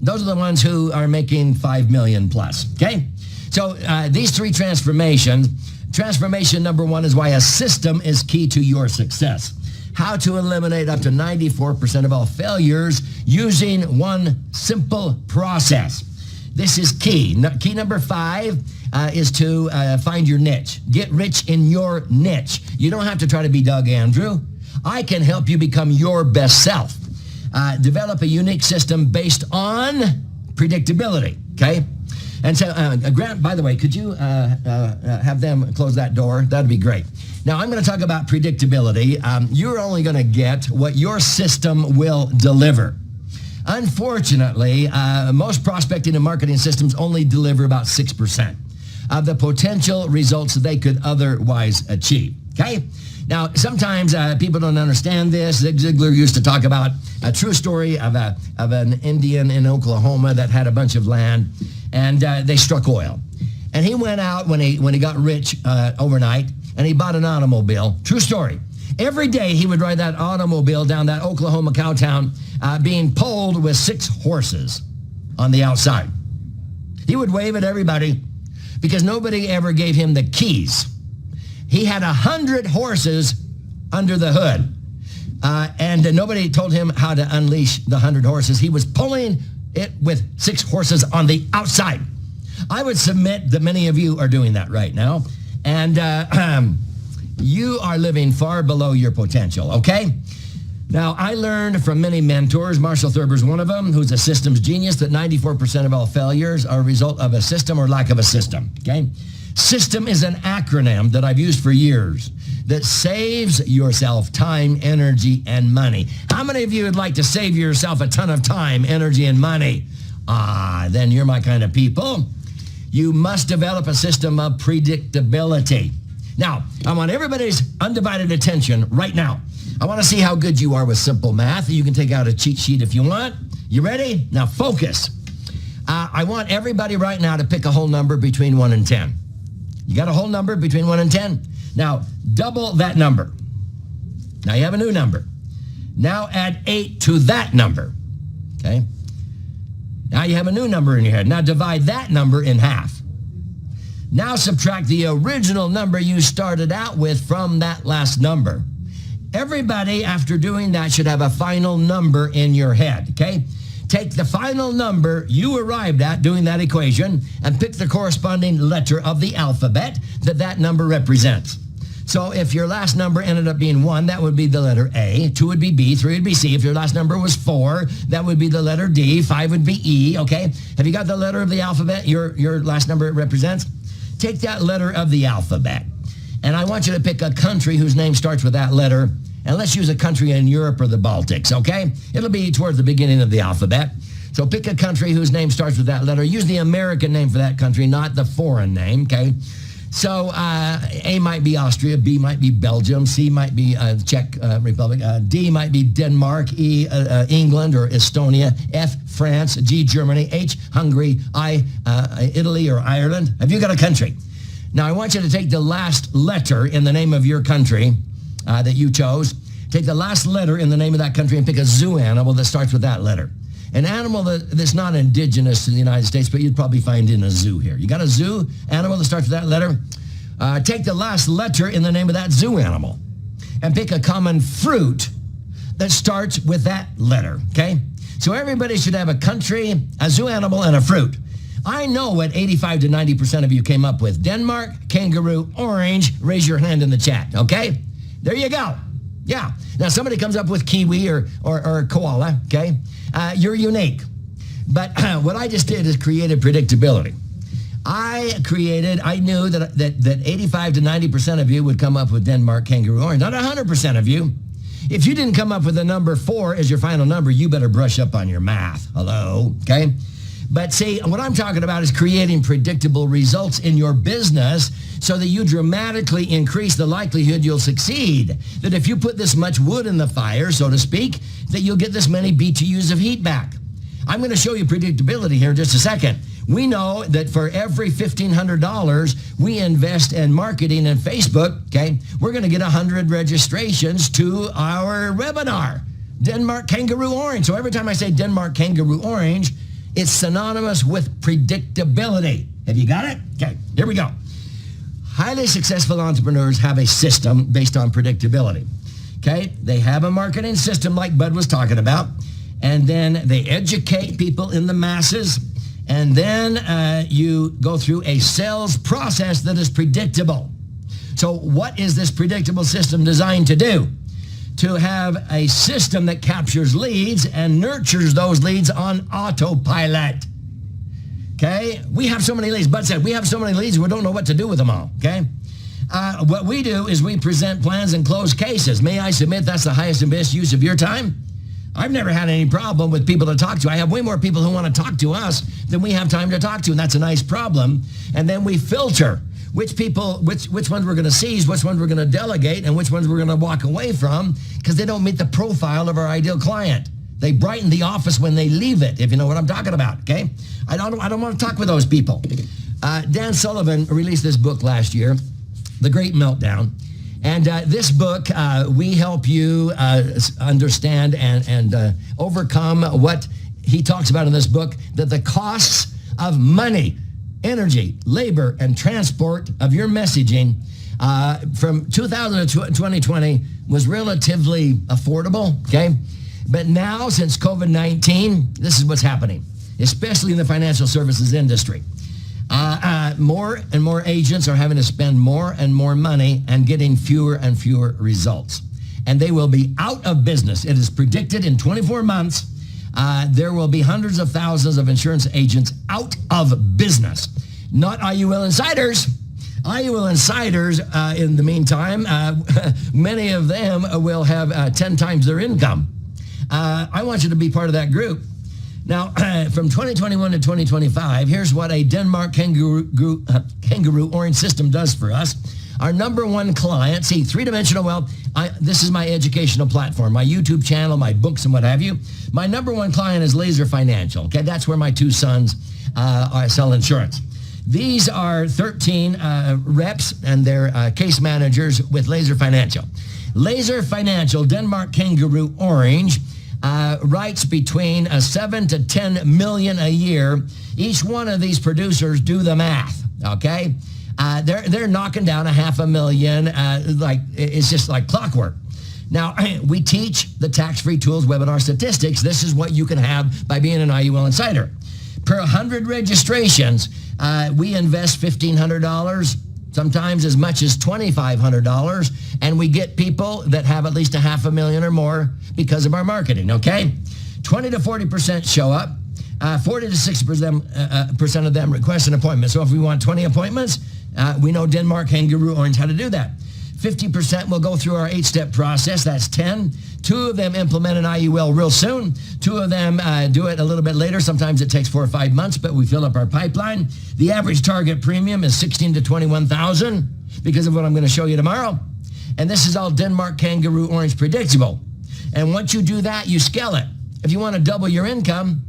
Those are the ones who are making 5 million plus, okay? So these 3 transformations. Transformation number 1 is why a system is key to your success. How to eliminate up to 94% of all failures using one simple process. This is key. Key number 5 is to find your niche. Get rich in your niche. You don't have to try to be Doug Andrew. I can help you become your best self. Develop a unique system based on predictability, okay? And so, Grant, by the way, could you have them close that door? That'd be great. Now, I'm going to talk about predictability. You're only going to get what your system will deliver. Unfortunately, most prospecting and marketing systems only deliver about 6% of the potential results that they could otherwise achieve, okay? Now, sometimes people don't understand this. Zig Ziglar used to talk about a true story of an Indian in Oklahoma that had a bunch of land, and they struck oil. And he went out when he got rich overnight, and he bought an automobile. True story. Every day he would ride that automobile down that Oklahoma cow town being pulled with 6 horses on the outside. He would wave at everybody because nobody ever gave him the keys. He had 100 horses under the hood, and nobody told him how to unleash the 100 horses. He was pulling it with 6 horses on the outside. I would submit that many of you are doing that right now, and you are living far below your potential, okay? Now, I learned from many mentors, Marshall Thurber's one of them, who's a systems genius, that 94% of all failures are a result of a system or lack of a system, okay? System is an acronym that I've used for years that saves yourself time, energy, and money. How many of you would like to save yourself a ton of time, energy, and money? Then you're my kind of people. You must develop a system of predictability. Now, I want everybody's undivided attention right now. I want to see how good you are with simple math. You can take out a cheat sheet if you want. You ready? Now focus. I want everybody right now to pick a whole number between 1 and 10. You got a whole number between 1 and 10? Now, double that number. Now you have a new number. Now add 8 to that number, okay? Now you have a new number in your head. Now divide that number in half. Now subtract the original number you started out with from that last number. Everybody, after doing that, should have a final number in your head, okay? Take the final number you arrived at doing that equation and pick the corresponding letter of the alphabet that number represents. So if your last number ended up being 1, that would be the letter A. 2 would be B. 3 would be C. If your last number was 4, that would be the letter D. 5 would be E, okay? Have you got the letter of the alphabet your last number represents? Take that letter of the alphabet, and I want you to pick a country whose name starts with that letter. And let's use a country in Europe or the Baltics, okay? It'll be towards the beginning of the alphabet. So pick a country whose name starts with that letter. Use the American name for that country, not the foreign name, okay? So A might be Austria, B might be Belgium, C might be Czech Republic, D might be Denmark, E, England or Estonia, F, France, G, Germany, H, Hungary, I, Italy or Ireland. Have you got a country? Now I want you to take the last letter in the name of your country that you chose. Take the last letter in the name of that country and pick a zoo animal that starts with that letter. An animal that's not indigenous to the United States, but you'd probably find in a zoo here. You got a zoo animal that starts with that letter? Take the last letter in the name of that zoo animal and pick a common fruit that starts with that letter, okay? So everybody should have a country, a zoo animal, and a fruit. I know what 85 to 90% of you came up with. Denmark, kangaroo, orange. Raise your hand in the chat, okay? There you go. Yeah. Now somebody comes up with kiwi or koala, okay? You're unique. But what I just did is created predictability. I knew that 85 to 90% of you would come up with Denmark, kangaroo, orange. Not 100% of you. If you didn't come up with the number 4 as your final number, you better brush up on your math. Hello, okay? But see, what I'm talking about is creating predictable results in your business so that you dramatically increase the likelihood you'll succeed. That if you put this much wood in the fire, so to speak, that you'll get this many BTUs of heat back. I'm going to show you predictability here in just a second. We know that for every $1,500 we invest in marketing and Facebook, okay, we're going to get 100 registrations to our webinar, Denmark Kangaroo Orange. So every time I say Denmark Kangaroo Orange, it's synonymous with predictability. Have you got it? Okay, here we go. Highly successful entrepreneurs have a system based on predictability. Okay, they have a marketing system like Bud was talking about, and then they educate people in the masses, and then you go through a sales process that is predictable. So what is this predictable system designed to do? To have a system that captures leads and nurtures those leads on autopilot. Okay? We have so many leads. Bud said, we have so many leads, we don't know what to do with them all. Okay? What we do is we present plans and close cases. May I submit that's the highest and best use of your time? I've never had any problem with people to talk to. I have way more people who want to talk to us than we have time to talk to, and that's a nice problem. And then we filter which ones we're going to seize, which ones we're going to delegate, and which ones we're going to walk away from because they don't meet the profile of our ideal client. They brighten the office when they leave it, if you know what I'm talking about, okay? I don't want to talk with those people. Dan Sullivan released this book last year, The Great Meltdown. And this book, we help you understand and overcome what he talks about in this book, that the costs of money, energy, labor, and transport of your messaging from 2000 to 2020 was relatively affordable, okay? But now, since COVID-19, this is what's happening, especially in the financial services industry. More and more agents are having to spend more and more money and getting fewer and fewer results. And they will be out of business. It is predicted in 24 months, there will be hundreds of thousands of insurance agents out of business. Not IUL insiders. IUL insiders, in the meantime, many of them will have 10 times their income. I want you to be part of that group. Now, from 2021 to 2025, here's what a Denmark Kangaroo Orange system does for us. Our number one client, see, three-dimensional wealth, this is my educational platform, my YouTube channel, my books, and what have you. My number one client is Laser Financial. Okay, that's where my two sons sell insurance. These are 13 reps and their case managers with Laser Financial. Laser Financial, Denmark Kangaroo Orange, writes between 7 to 10 million a year. Each one of these producers, do the math, okay? They're knocking down $500,000, like it's just like clockwork. Now, we teach the tax-free tools, webinar statistics. This is what you can have by being an IUL insider. Per 100 registrations, we invest $1,500, sometimes as much as $2,500, and we get people that have at least $500,000 or more because of our marketing, okay? 20 to 40% show up. 40 to 60% of them request an appointment. So if we want 20 appointments, we know Denmark Kangaroo Orange how to do that. 50% will go through our 8-step process. That's 10. 2 of them implement an IUL real soon. 2 of them do it a little bit later. Sometimes it takes 4 or 5 months, but we fill up our pipeline. The average target premium is $16,000 to $21,000 because of what I'm going to show you tomorrow. And this is all Denmark Kangaroo Orange predictable. And once you do that, you scale it. If you want to double your income,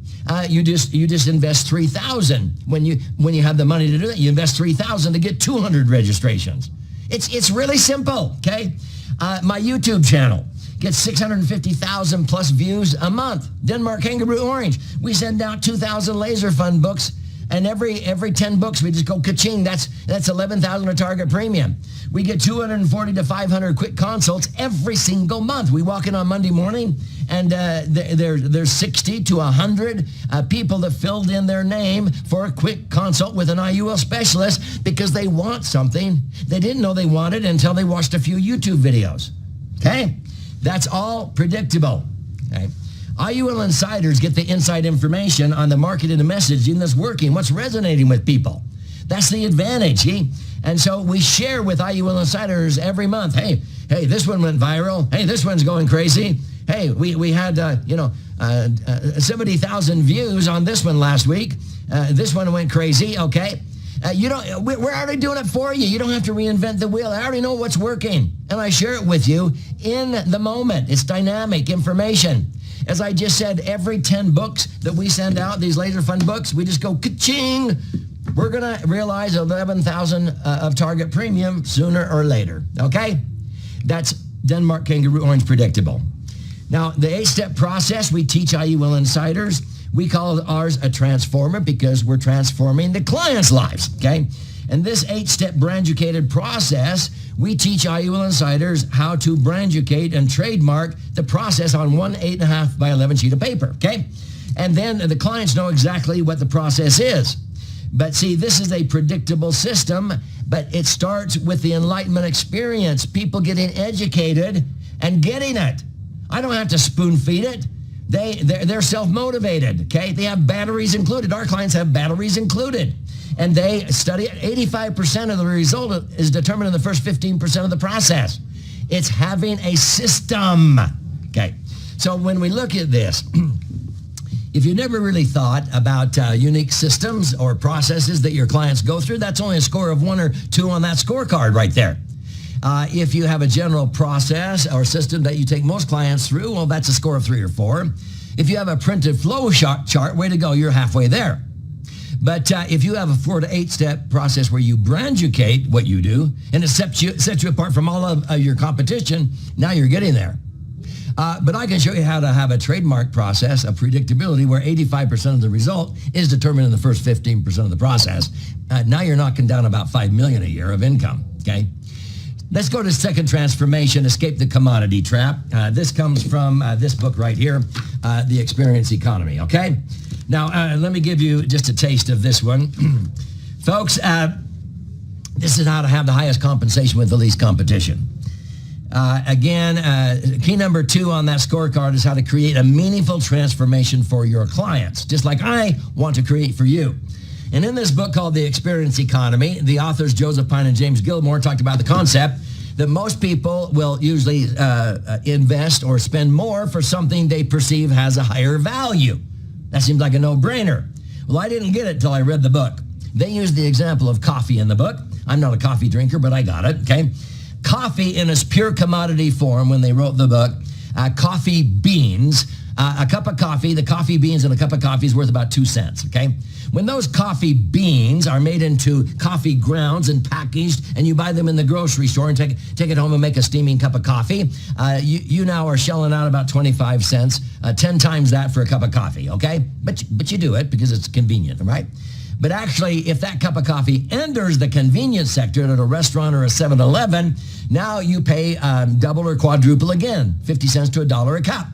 you just invest $3,000. When you have the money to do that, you invest $3,000 to get 200 registrations. It's really simple, okay? My YouTube channel gets 650,000 plus views a month. Denmark Kangaroo Orange. We send out 2,000 laser fund books, and every 10 books we just go ka-ching. That's $11,000 a target premium. We get 240 to 500 quick consults every single month. We walk in on Monday morning, and there's 60 to 100 people that filled in their name for a quick consult with an IUL specialist because they want something they didn't know they wanted until they watched a few YouTube videos. Okay? That's all predictable. Okay? IUL insiders get the inside information on the marketing and messaging that's working, what's resonating with people. That's the advantage, see? And so we share with IUL insiders every month. Hey, this one went viral. Hey, this one's going crazy. Hey, we had, 70,000 views on this one last week. This one went crazy, okay? We're already doing it for you. You don't have to reinvent the wheel. I already know what's working. And I share it with you in the moment. It's dynamic information. As I just said, every 10 books that we send out, these laser fund books, we just go ka-ching. We're going to realize 11,000 of target premium sooner or later, okay? That's Denmark Kangaroo Orange Predictable. Now, the 8-step process we teach IUL insiders, we call ours a transformer because we're transforming the clients' lives, okay? And this 8-step branducated process, we teach IUL insiders how to branducate and trademark the process on one 8.5 by 11 sheet of paper, okay? And then the clients know exactly what the process is. But see, this is a predictable system, but it starts with the enlightenment experience, people getting educated and getting it. I don't have to spoon feed it. They're self-motivated, okay? They have batteries included. Our clients have batteries included. And they study it. 85% of the result is determined in the first 15% of the process. It's having a system, okay? So when we look at this, if you never really thought about unique systems or processes that your clients go through, that's only a score of 1 or 2 on that scorecard right there. If you have a general process or system that you take most clients through, well, that's a score of 3 or 4. If you have a printed flow chart, way to go, you're halfway there. But if you have a 4 to 8-step process where you branducate what you do, and it sets you apart from all of your competition, now you're getting there. But I can show you how to have a trademark process of predictability where 85% of the result is determined in the first 15% of the process. Now you're knocking down about $5 million a year of income, okay? Let's go to second transformation, escape the commodity trap. This comes from this book right here, The Experience Economy, okay? Now, let me give you just a taste of this one. Folks, this is how to have the highest compensation with the least competition. Key number 2 on that scorecard is how to create a meaningful transformation for your clients, just like I want to create for you. And in this book called The Experience Economy, the authors Joseph Pine and James Gilmore talked about the concept that most people will usually invest or spend more for something they perceive has a higher value. That seems like a no-brainer. Well, I didn't get it till I read the book. They used the example of coffee in the book. I'm not a coffee drinker, but I got it, okay? Coffee in its pure commodity form, when they wrote the book, coffee beans, a cup of coffee, the coffee beans in a cup of coffee is worth about 2 cents, okay? When those coffee beans are made into coffee grounds and packaged, and you buy them in the grocery store and take it home and make a steaming cup of coffee, you now are shelling out about 25 cents, 10 times that for a cup of coffee, okay? But you do it because it's convenient, right? But actually, if that cup of coffee enters the convenience sector at a restaurant or a 7-Eleven, now you pay double or quadruple again, 50 cents to $1 a cup.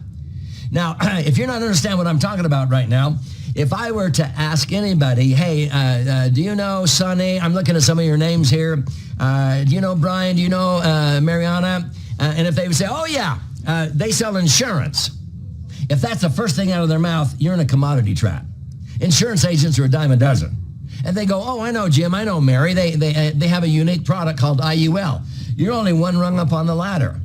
Now, if you're not understanding what I'm talking about right now, if I were to ask anybody, hey, do you know Sonny? I'm looking at some of your names here. Do you know Brian? Do you know Mariana? And if they would say, oh, yeah, they sell insurance. If that's the first thing out of their mouth, you're in a commodity trap. Insurance agents are a dime a dozen. And they go, oh, I know Jim, I know Mary. They have a unique product called IUL. You're only one rung up on the ladder.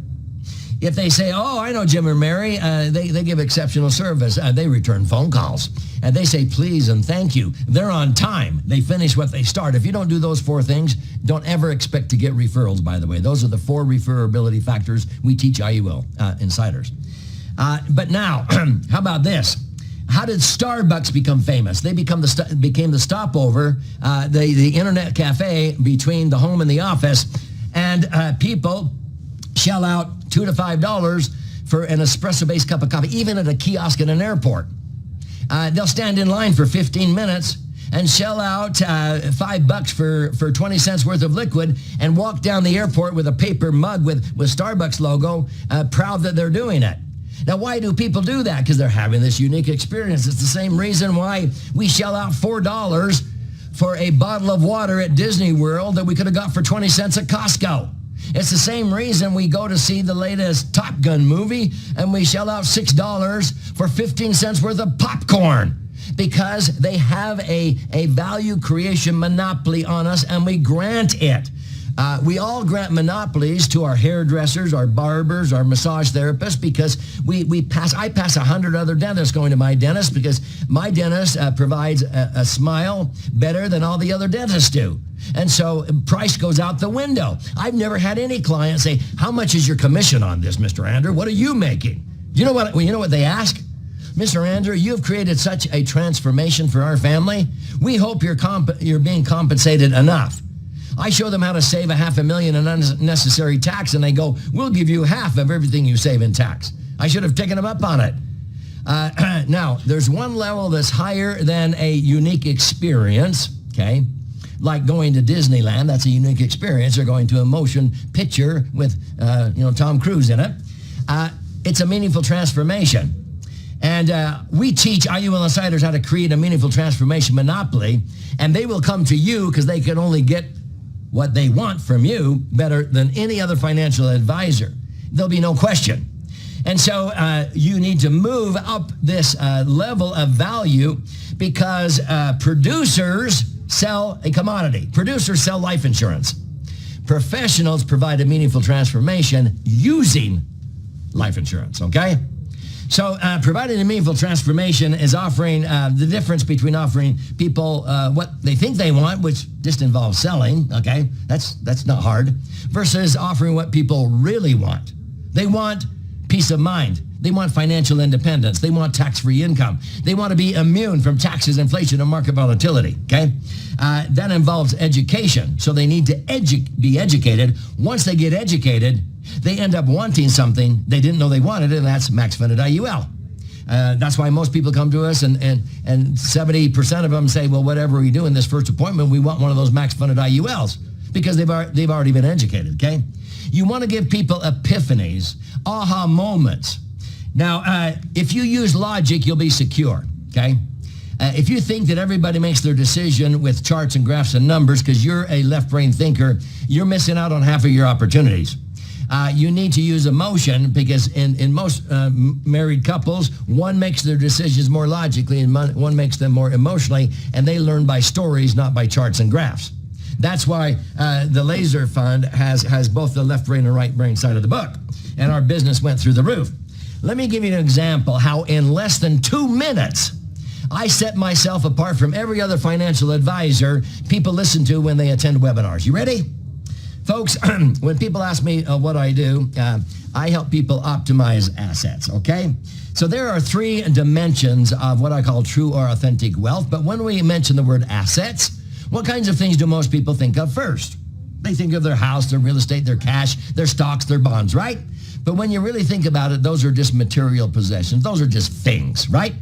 If they say, oh, I know Jim or Mary, they give exceptional service. They return phone calls. And they say please and thank you. They're on time. They finish what they start. If you don't do those 4 things, don't ever expect to get referrals, by the way. Those are the 4 referability factors we teach IUL insiders. But now, how about this? How did Starbucks become famous? They became the stopover, the internet cafe between the home and the office. And people shell out $2 to $5 for an espresso-based cup of coffee, even at a kiosk in an airport. They'll stand in line for 15 minutes and shell out $5 for 20 cents worth of liquid and walk down the airport with a paper mug with Starbucks logo, proud that they're doing it. Now, why do people do that? Because they're having this unique experience. It's the same reason why we shell out $4 for a bottle of water at Disney World that we could have got for 20 cents at Costco. It's the same reason we go to see the latest Top Gun movie and we shell out $6 for 15 cents worth of popcorn, because they have a value creation monopoly on us and we grant it. We all grant monopolies to our hairdressers, our barbers, our massage therapists because I pass 100 other dentists going to my dentist because my dentist provides a smile better than all the other dentists do. And so price goes out the window. I've never had any client say, how much is your commission on this, Mr. Andrew? What are you making? You know what they ask? Mr. Andrew, you have created such a transformation for our family. We hope you're being compensated enough. I show them how to save $500,000 in unnecessary tax, and they go, we'll give you half of everything you save in tax. I should have taken them up on it. Now, there's one level that's higher than a unique experience, okay? Like going to Disneyland, that's a unique experience, or going to a motion picture with, Tom Cruise in it. It's a meaningful transformation. And we teach IUL insiders how to create a meaningful transformation monopoly, and they will come to you because they can only get what they want from you better than any other financial advisor. There'll be no question. And so you need to move up this level of value because producers sell a commodity. Producers sell life insurance. Professionals provide a meaningful transformation using life insurance, okay? So providing a meaningful transformation is offering the difference between offering people what they think they want, which just involves selling, okay? That's not hard, versus offering what people really want. They want peace of mind. They want financial independence. They want tax-free income. They want to be immune from taxes, inflation, and market volatility, okay? That involves education. So they need to be educated. Once they get educated, they end up wanting something they didn't know they wanted, and that's max-funded IUL. That's why most people come to us, and 70% of them say, well, whatever we do in this first appointment, we want one of those max-funded IULs because they've already been educated, okay? You want to give people epiphanies, aha moments. Now, if you use logic, you'll be secure, okay? If you think that everybody makes their decision with charts and graphs and numbers because you're a left-brain thinker, you're missing out on half of your opportunities. You need to use emotion because in most married couples, one makes their decisions more logically and one makes them more emotionally, and they learn by stories, not by charts and graphs. That's why the Laser Fund has both the left brain and right brain side of the book, and our business went through the roof. Let me give you an example how in less than 2 minutes, I set myself apart from every other financial advisor people listen to when they attend webinars. You ready? Folks, when people ask me what I do, I help people optimize assets, okay? So there are 3 dimensions of what I call true or authentic wealth, but when we mention the word assets, what kinds of things do most people think of first? They think of their house, their real estate, their cash, their stocks, their bonds, right? But when you really think about it, those are just material possessions. Those are just things, right?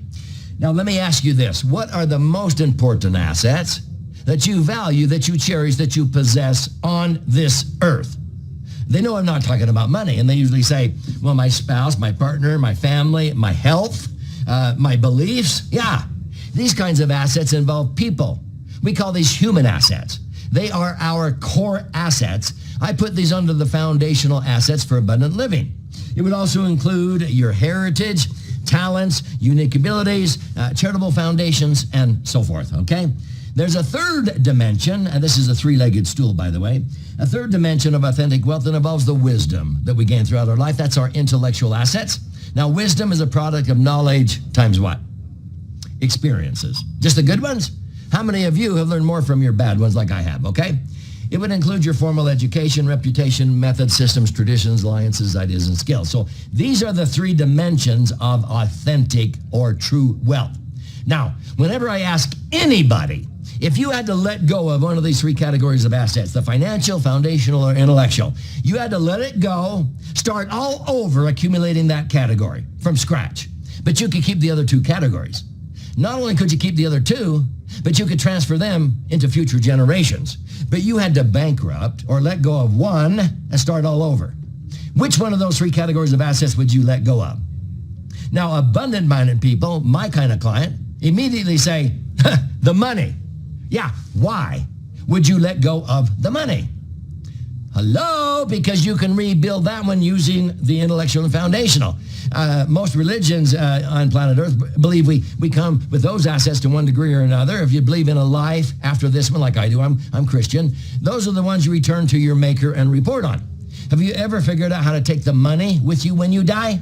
Now, let me ask you this. What are the most important assets that you value, that you cherish, that you possess on this earth? They know I'm not talking about money, and they usually say, well, my spouse, my partner, my family, my health, my beliefs. Yeah, these kinds of assets involve people. We call these human assets. They are our core assets. I put these under the foundational assets for abundant living. It would also include your heritage, talents, unique abilities, charitable foundations, and so forth, okay? There's a third dimension, and this is a 3-legged stool, by the way. A third dimension of authentic wealth that involves the wisdom that we gain throughout our life. That's our intellectual assets. Now, wisdom is a product of knowledge times what? Experiences. Just the good ones? How many of you have learned more from your bad ones like I have, okay? It would include your formal education, reputation, methods, systems, traditions, alliances, ideas, and skills. So these are the 3 dimensions of authentic or true wealth. Now, whenever I ask anybody, if you had to let go of one of these 3 categories of assets, the financial, foundational, or intellectual, you had to let it go, start all over accumulating that category from scratch. But you could keep the other 2 categories. Not only could you keep the other 2, but you could transfer them into future generations. But you had to bankrupt or let go of one and start all over. Which one of those 3 categories of assets would you let go of? Now, abundant-minded people, my kind of client, immediately say, the money. Yeah, why would you let go of the money? Hello? Because you can rebuild that one using the intellectual and foundational. Most religions on planet Earth believe we come with those assets to one degree or another. If you believe in a life after this one, like I do, I'm Christian, those are the ones you return to your maker and report on. Have you ever figured out how to take the money with you when you die?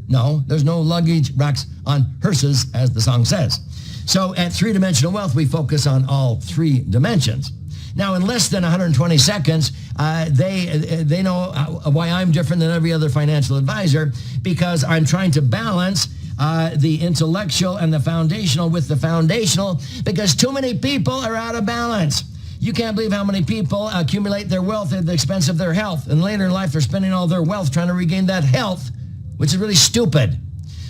No, there's no luggage racks on hearses, as the song says. So at three-dimensional wealth, we focus on all three dimensions. Now, in less than 120 seconds, they know why I'm different than every other financial advisor, because I'm trying to balance the intellectual and the foundational with the foundational, because too many people are out of balance. You can't believe how many people accumulate their wealth at the expense of their health, and later in life they're spending all their wealth trying to regain that health, which is really stupid.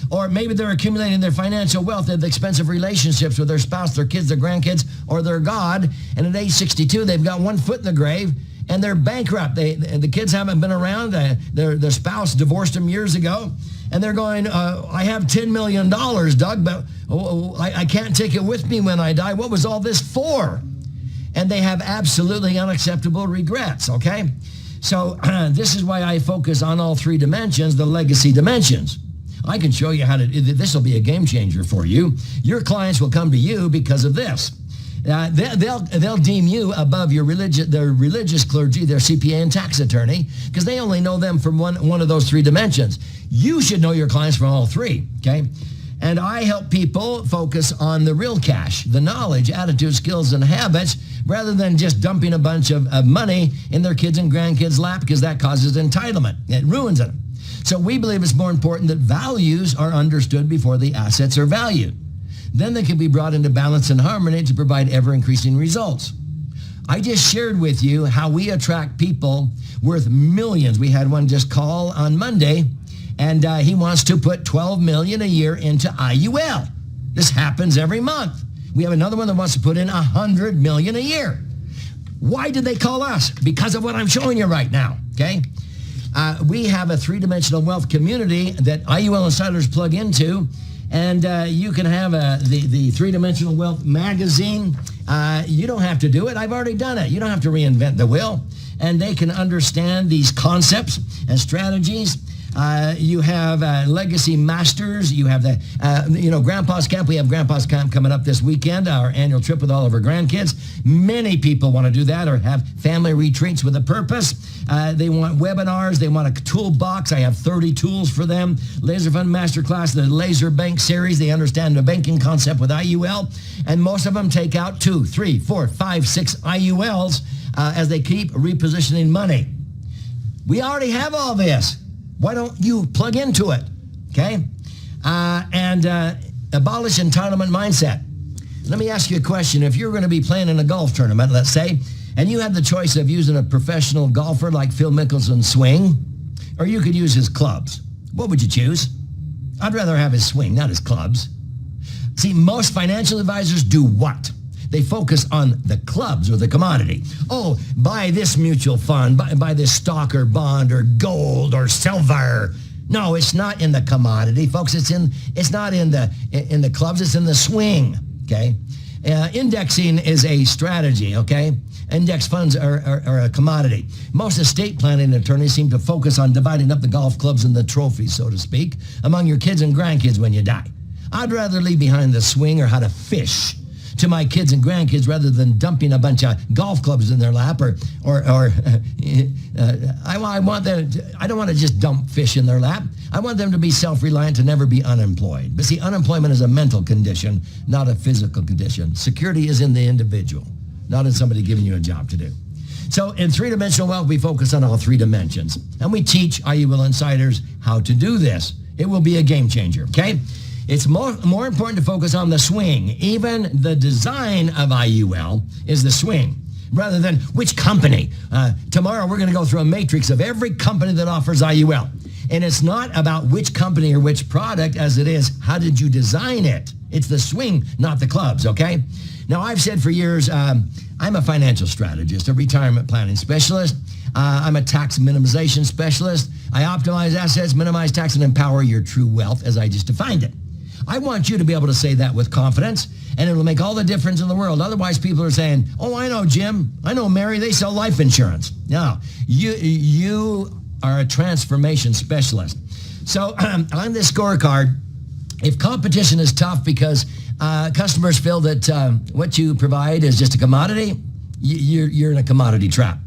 Or maybe they're accumulating their financial wealth at the expense of relationships with their spouse, their kids, their grandkids, or their God. And at age 62, they've got one foot in the grave and they're bankrupt. The kids haven't been around. Their spouse divorced them years ago. And they're going, I have $10 million, Doug, but I can't take it with me when I die. What was all this for? And they have absolutely unacceptable regrets, okay? So this is why I focus on all three dimensions, the legacy dimensions. I can show you how to, this will be a game changer for you. Your clients will come to you because of this. They'll deem you above their religious clergy, their CPA and tax attorney, because they only know them from one of those three dimensions. You should know your clients from all three, okay? And I help people focus on the real cash, the knowledge, attitude, skills, and habits, rather than just dumping a bunch of money in their kids' and grandkids' lap, because that causes entitlement. It ruins them. So we believe it's more important that values are understood before the assets are valued. Then they can be brought into balance and harmony to provide ever-increasing results. I just shared with you how we attract people worth millions. We had one just call on Monday, and he wants to put $12 million a year into IUL. This happens every month. We have another one that wants to put in $100 million a year. Why did they call us? Because of what I'm showing you right now, okay? We have a three-dimensional wealth community that IUL Insiders plug into, and you can have the three-dimensional wealth magazine. You don't have to do it. I've already done it. You don't have to reinvent the wheel. And they can understand these concepts and strategies. You have Legacy Masters. You have Grandpa's Camp. We have Grandpa's Camp coming up this weekend, our annual trip with all of our grandkids. Many people want to do that or have family retreats with a purpose. They want webinars. They want a toolbox. I have 30 tools for them. Laser Fund Masterclass, the Laser Bank series. They understand the banking concept with IUL. And most of them take out 2, 3, 4, 5, 6 IULs as they keep repositioning money. We already have all this. Why don't you plug into it, okay? And abolish entitlement mindset. Let me ask you a question. If you're going to be playing in a golf tournament, let's say, and you had the choice of using a professional golfer like Phil Mickelson's swing, or you could use his clubs, what would you choose? I'd rather have his swing, not his clubs. See, most financial advisors do what? They focus on the clubs or the commodity. Oh, buy this mutual fund, buy this stock or bond or gold or silver. No, it's not in the commodity, folks. It's not in the clubs. It's in the swing. Okay, indexing is a strategy. Okay, index funds are a commodity. Most estate planning attorneys seem to focus on dividing up the golf clubs and the trophies, so to speak, among your kids and grandkids when you die. I'd rather leave behind the swing or how to fish to my kids and grandkids rather than dumping a bunch of golf clubs in their lap I want them I don't want to just dump fish in their lap. I want them to be self-reliant, to never be unemployed. But see, unemployment is a mental condition, not a physical condition. Security is in the individual, not in somebody giving you a job to do. So in three-dimensional wealth, we focus on all three dimensions. And we teach IUL Insiders how to do this. It will be a game changer, okay? It's more important to focus on the swing. Even the design of IUL is the swing, rather than which company. Tomorrow we're going to go through a matrix of every company that offers IUL. And it's not about which company or which product as it is, how did you design it? It's the swing, not the clubs, okay? Now, I've said for years, I'm a financial strategist, a retirement planning specialist. I'm a tax minimization specialist. I optimize assets, minimize tax, and empower your true wealth as I just defined it. I want you to be able to say that with confidence, and it'll make all the difference in the world. Otherwise, people are saying, oh, I know Jim, I know Mary, they sell life insurance. No, you are a transformation specialist. So on this scorecard, if competition is tough because customers feel that what you provide is just a commodity, you're in a commodity trap.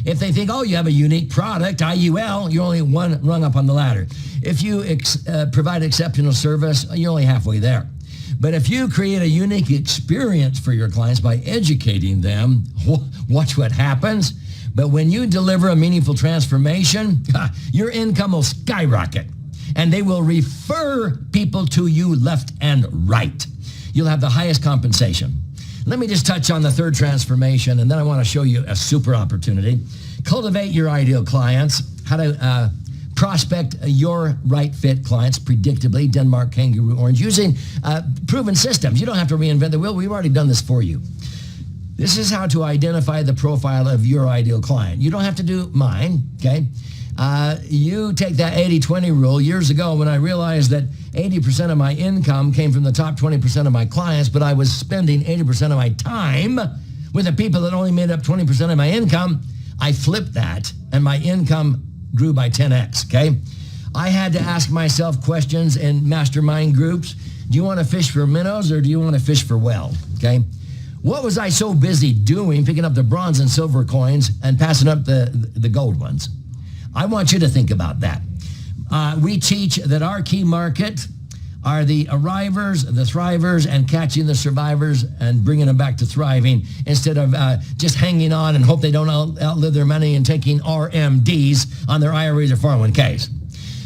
If they think, oh, you have a unique product, IUL, you're only one rung up on the ladder. If you provide exceptional service, you're only halfway there. But if you create a unique experience for your clients by educating them, watch what happens. But when you deliver a meaningful transformation, your income will skyrocket. And they will refer people to you left and right. You'll have the highest compensation. Let me just touch on the third transformation, and then I want to show you a super opportunity. Cultivate your ideal clients, how to prospect your right fit clients predictably, Denmark Kangaroo Orange, using proven systems. You don't have to reinvent the wheel. We've already done this for you. This is how to identify the profile of your ideal client. You don't have to do mine, okay? You take that 80-20 rule. Years ago, when I realized that 80% of my income came from the top 20% of my clients, but I was spending 80% of my time with the people that only made up 20% of my income, I flipped that, and my income grew by 10x, okay? I had to ask myself questions in mastermind groups. Do you want to fish for minnows, or do you want to fish for whale, okay? What was I so busy doing, picking up the bronze and silver coins and passing up the gold ones? I want you to think about that. We teach that our key market are the arrivers, the thrivers, and catching the survivors and bringing them back to thriving instead of just hanging on and hope they don't outlive their money and taking RMDs on their IRAs or 401ks.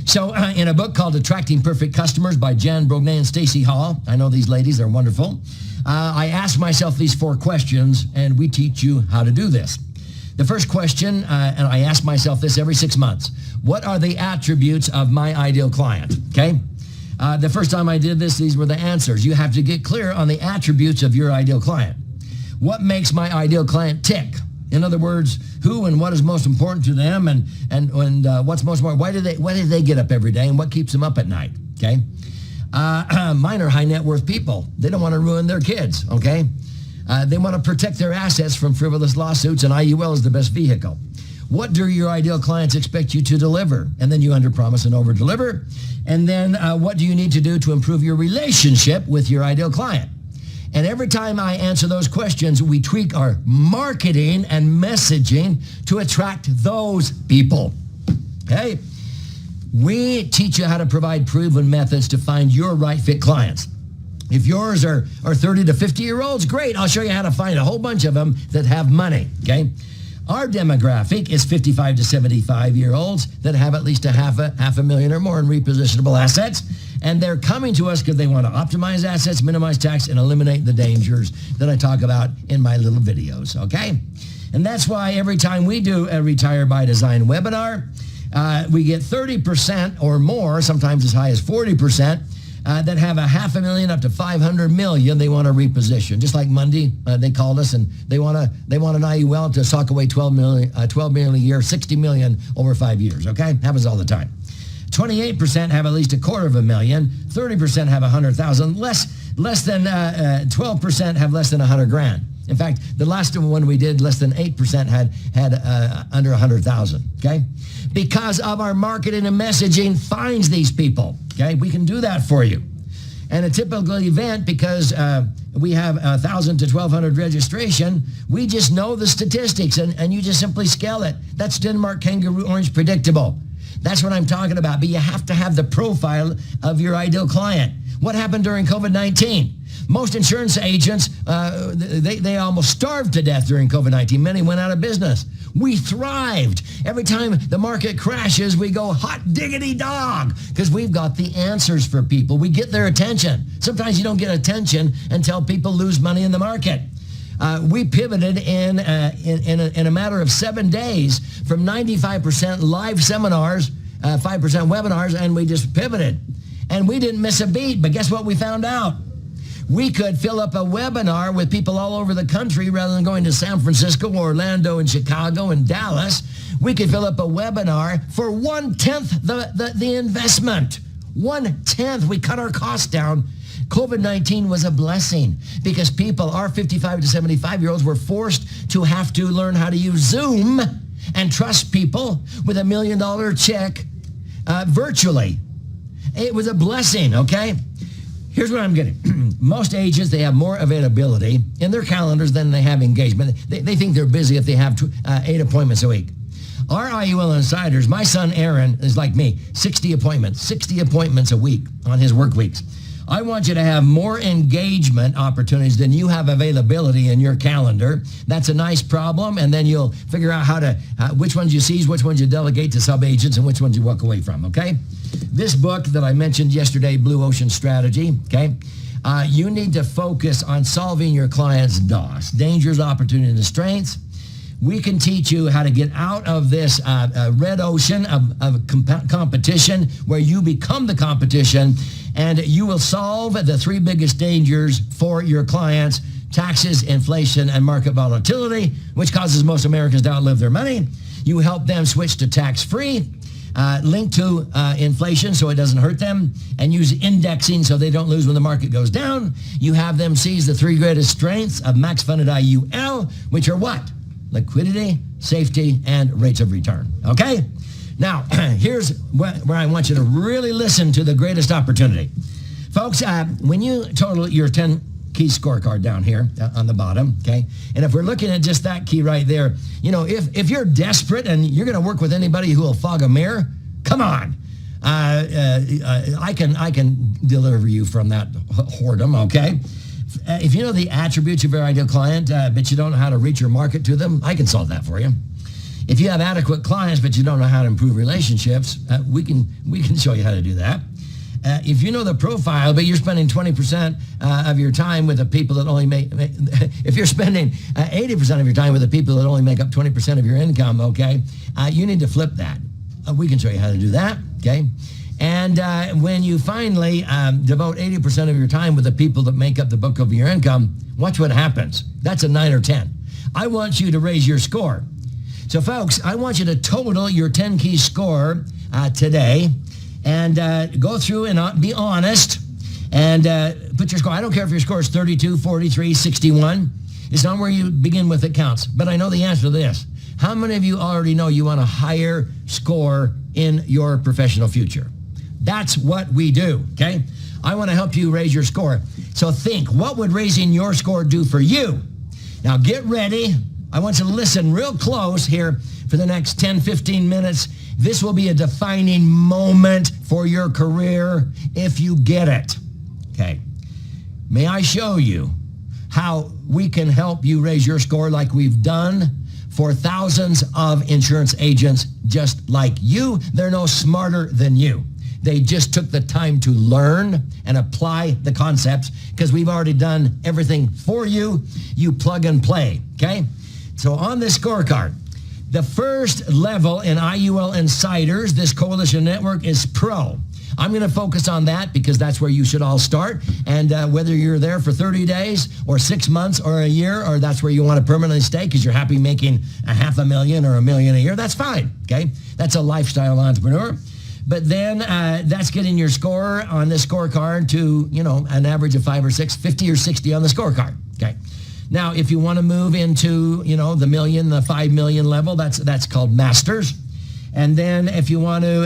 So in a book called Attracting Perfect Customers by Jan Brogna and Stacy Hall, I know these ladies, they're wonderful, I asked myself these 4 questions, and we teach you how to do this. The first question, and I ask myself this every 6 months, what are the attributes of my ideal client, okay? The first time I did this, these were the answers. You have to get clear on the attributes of your ideal client. What makes my ideal client tick? In other words, who and what is most important to them, and what's most important? Why do they get up every day, and what keeps them up at night, okay? Mine are high net worth people. They don't want to ruin their kids, okay? They want to protect their assets from frivolous lawsuits, and IUL is the best vehicle. What do your ideal clients expect you to deliver? And then you underpromise and overdeliver. And then what do you need to do to improve your relationship with your ideal client? And every time I answer those questions, we tweak our marketing and messaging to attract those people, okay? We teach you how to provide proven methods to find your right fit clients. If yours are 30 to 50-year-olds, great. I'll show you how to find a whole bunch of them that have money, okay? Our demographic is 55 to 75-year-olds that have at least a half a million or more in repositionable assets, and they're coming to us because they want to optimize assets, minimize tax, and eliminate the dangers that I talk about in my little videos, okay? And that's why every time we do a Retire by Design webinar, we get 30% or more, sometimes as high as 40%, that have a $500,000 up to $500 million they want to reposition. Just like Monday, they called us and they want an IUL to sock away $12 million a year, $60 million over 5 years, okay? Happens all the time. 28% have at least $250,000, 30% have $100,000, less than 12% have less than $100,000. In fact, the last one we did, less than 8% had under $100,000, okay? Because of our marketing and messaging finds these people, okay? We can do that for you. And a typical event, because we have 1,000 to 1,200 registration, we just know the statistics, and you just simply scale it. That's Denmark Kangaroo Orange predictable. That's what I'm talking about. But you have to have the profile of your ideal client. What happened during COVID-19? Most insurance agents, they almost starved to death during COVID-19. Many went out of business. We thrived. Every time the market crashes, we go hot diggity dog because we've got the answers for people. We get their attention. Sometimes you don't get attention until people lose money in the market. We pivoted in a matter of 7 days from 95% live seminars, 5% webinars, and we just pivoted. And we didn't miss a beat, but guess what we found out? We could fill up a webinar with people all over the country rather than going to San Francisco, Orlando, and Chicago, and Dallas. We could fill up a webinar for 1/10 the investment. 1/10. We cut our costs down COVID-19 was a blessing because people, our 55 to 75-year-olds, were forced to have to learn how to use Zoom and trust people with $1 million check virtually. It was a blessing, okay? Here's what I'm getting. Most agents, they have more availability in their calendars than they have engagement. They think they're busy if they have 8 appointments a week. Our IUL insiders, my son Aaron is like me, 60 appointments a week on his work weeks. I want you to have more engagement opportunities than you have availability in your calendar. That's a nice problem, and then you'll figure out which ones you seize, which ones you delegate to sub-agents, and which ones you walk away from, okay? This book that I mentioned yesterday, Blue Ocean Strategy, okay? You need to focus on solving your clients' DOS, dangers, opportunities, and strengths. We can teach you how to get out of this red ocean of competition where you become the competition, and you will solve the 3 biggest dangers for your clients: taxes, inflation, and market volatility, which causes most Americans to outlive their money. You help them switch to tax-free, link to inflation so it doesn't hurt them, and use indexing so they don't lose when the market goes down. You have them seize the 3 greatest strengths of max-funded IUL, which are what? Liquidity, safety, and rates of return, okay? Now, here's where I want you to really listen to the greatest opportunity. Folks, when you total your 10 key scorecard down here on the bottom, okay? And if we're looking at just that key right there, you know, if you're desperate and you're going to work with anybody who will fog a mirror, come on. I can deliver you from that whoredom, okay? If you know the attributes of your ideal client, but you don't know how to reach your market to them, I can solve that for you. If you have adequate clients, but you don't know how to improve relationships, we can show you how to do that. If you know the profile, but you're spending 20% of your time with the people that only if you're spending 80% of your time with the people that only make up 20% of your income, okay, you need to flip that. We can show you how to do that, okay? And when you finally devote 80% of your time with the people that make up the bulk of your income, watch what happens. That's a 9 or 10. I want you to raise your score. So folks, I want you to total your 10 key score today and go through and be honest and put your score. I don't care if your score is 32, 43, 61. It's not where you begin with that counts. But I know the answer to this. How many of you already know you want a higher score in your professional future? That's what we do, okay? I want to help you raise your score. So think, what would raising your score do for you? Now get ready. I want you to listen real close here for the next 10, 15 minutes. This will be a defining moment for your career if you get it, okay? May I show you how we can help you raise your score like we've done for thousands of insurance agents just like you. They're no smarter than you. They just took the time to learn and apply the concepts because we've already done everything for you. You plug and play, okay? So on this scorecard, the first level in IUL Insiders, this coalition network, is Pro. I'm going to focus on that because that's where you should all start. And whether you're there for 30 days or 6 months or a year, or that's where you want to permanently stay because you're happy making $500,000 or $1 million a year, that's fine, okay? That's a lifestyle entrepreneur. But then that's getting your score on this scorecard to, you know, an average of 5 or 6, 50 or 60 on the scorecard, okay? Now, if you want to move into, you know, the million, the 5 million level, that's called Masters. And then if you want to,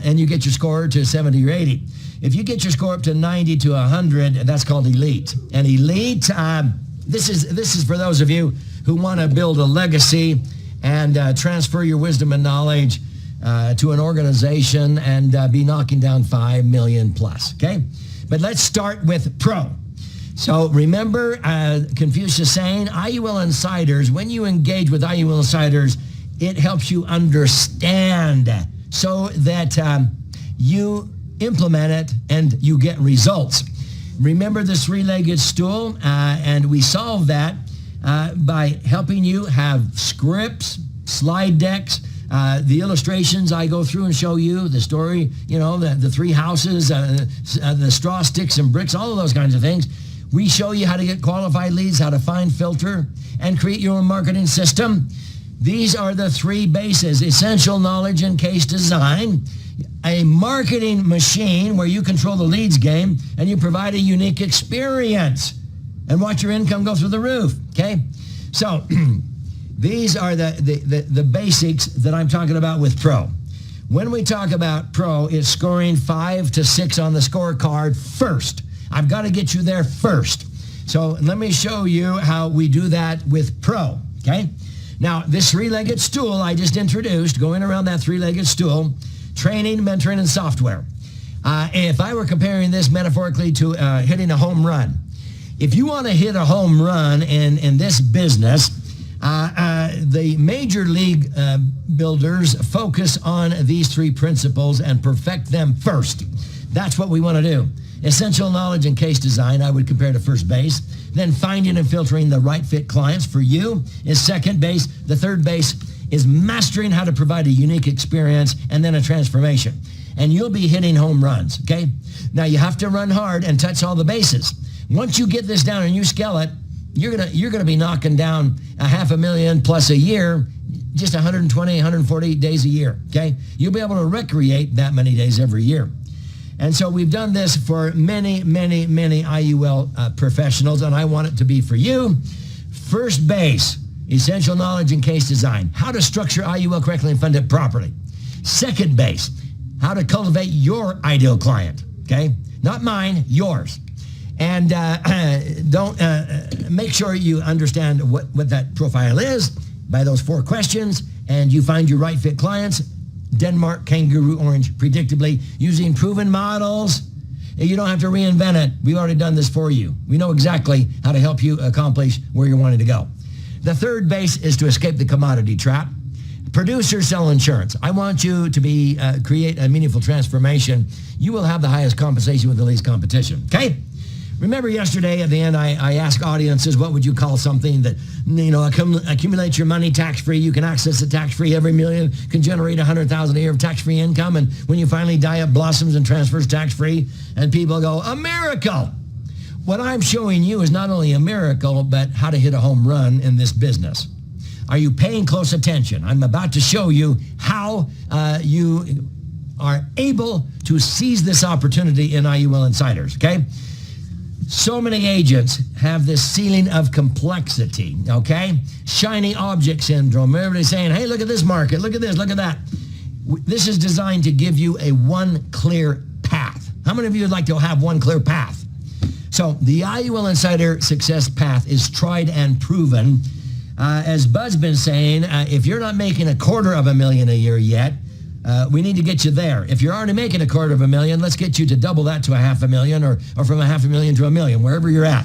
and you get your score to 70 or 80. If you get your score up to 90 to 100, that's called Elite. And Elite, this is for those of you who want to build a legacy and transfer your wisdom and knowledge to an organization and be knocking down 5 million plus, okay? But let's start with Pro. So remember Confucius saying, IUL Insiders, when you engage with IUL Insiders, it helps you understand so that you implement it and you get results. Remember this 3-legged stool? And we solve that by helping you have scripts, slide decks, the illustrations I go through and show you, the story, you know, the 3 houses, the straw, sticks, and bricks, all of those kinds of things. We show you how to get qualified leads, how to find, filter, and create your own marketing system. These are the 3 bases: essential knowledge and case design. a marketing machine where you control the leads game and you provide a unique experience and watch your income go through the roof, okay? So these are the basics that I'm talking about with Pro. When we talk about Pro, it's scoring 5 to 6 on the scorecard first. I've got to get you there first. So let me show you how we do that with Pro, okay? Now, this three-legged stool I just introduced, going around that three-legged stool, training, mentoring, and software. If I were comparing this metaphorically to hitting a home run, if you want to hit a home run in this business, the major league builders focus on these 3 principles and perfect them first. That's what we want to do. Essential knowledge and case design, I would compare to first base. Then finding and filtering the right fit clients for you is second base. The third base is mastering how to provide a unique experience and then a transformation. And you'll be hitting home runs, okay? Now you have to run hard and touch all the bases. Once you get this down and you scale it, you're gonna be knocking down $500,000 plus a year, just 120, 140 days a year, okay? You'll be able to recreate that many days every year. And so we've done this for many, many, many IUL professionals, and I want it to be for you. First base, essential knowledge and case design, how to structure IUL correctly and fund it properly. Second base, how to cultivate your ideal client, okay? Not mine, yours. And make sure you understand what that profile is by those 4 questions, and you find your right fit clients. Denmark, kangaroo, orange, predictably, using proven models. You don't have to reinvent it. We've already done this for you. We know exactly how to help you accomplish where you're wanting to go. The third base is to escape the commodity trap. Producers sell insurance. I want you to create a meaningful transformation. You will have the highest compensation with the least competition, okay? Remember yesterday at the end, I asked audiences, what would you call something that, accumulates your money tax-free, you can access it tax-free, every million can generate $100,000 a year of tax-free income, and when you finally die, it blossoms and transfers tax-free, and people go, a miracle! What I'm showing you is not only a miracle, but how to hit a home run in this business. Are you paying close attention? I'm about to show you how you are able to seize this opportunity in IUL Insiders, okay? So many agents have this ceiling of complexity, okay? Shiny object syndrome. Everybody's saying, hey, look at this market, look at this, look at that. This is designed to give you a one clear path. How many of you would like to have one clear path? So the IUL Insider Success Path is tried and proven. As Bud's been saying, if you're not making $250,000 a year yet, we need to get you there. If you're already making $250,000, let's get you to double that to $500,000 or from $500,000 to $1 million, wherever you're at.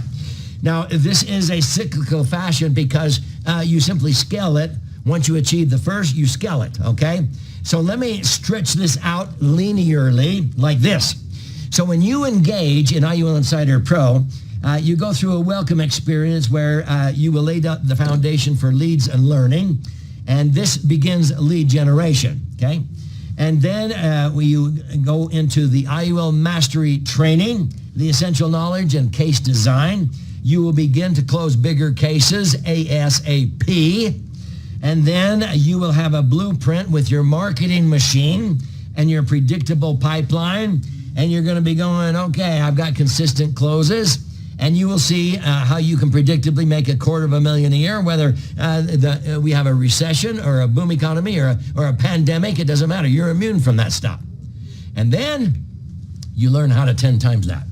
Now, this is a cyclical fashion because you simply scale it. Once you achieve the first, you scale it, okay? So let me stretch this out linearly like this. So when you engage in IUL Insider Pro, you go through a welcome experience where you will lay down the foundation for leads and learning, and this begins lead generation, okay? And then you go into the IUL Mastery Training, the essential knowledge and case design. You will begin to close bigger cases ASAP. And then you will have a blueprint with your marketing machine and your predictable pipeline. And you're going to be going, okay, I've got consistent closes. And you will see how you can predictably make $250,000 a year, whether we have a recession or a boom economy or a pandemic. It doesn't matter. You're immune from that stuff. And then you learn how to 10 times that.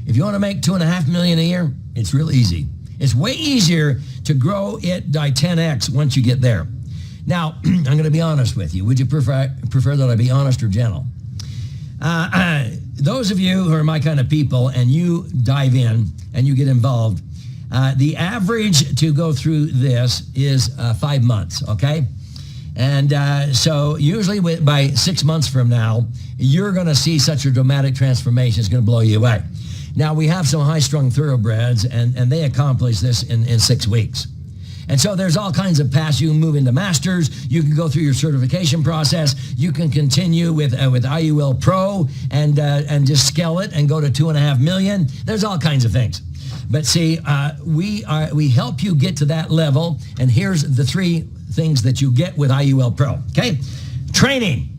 If you want to make $2.5 million a year, it's real easy. It's way easier to grow it by 10x once you get there. Now, I'm going to be honest with you. Would you prefer that I be honest or gentle? Those of you who are my kind of people and you dive in and you get involved, the average to go through this is 5 months, okay? And so usually by 6 months from now, you're going to see such a dramatic transformation. It's going to blow you away. Now, we have some high-strung thoroughbreds, and they accomplish this in 6 weeks. And so there's all kinds of paths. You can move into masters. You can go through your certification process. You can continue with IUL Pro and just scale it and go to $2.5 million. There's all kinds of things. But see, we help you get to that level. And here's the 3 things that you get with IUL Pro. Okay, training.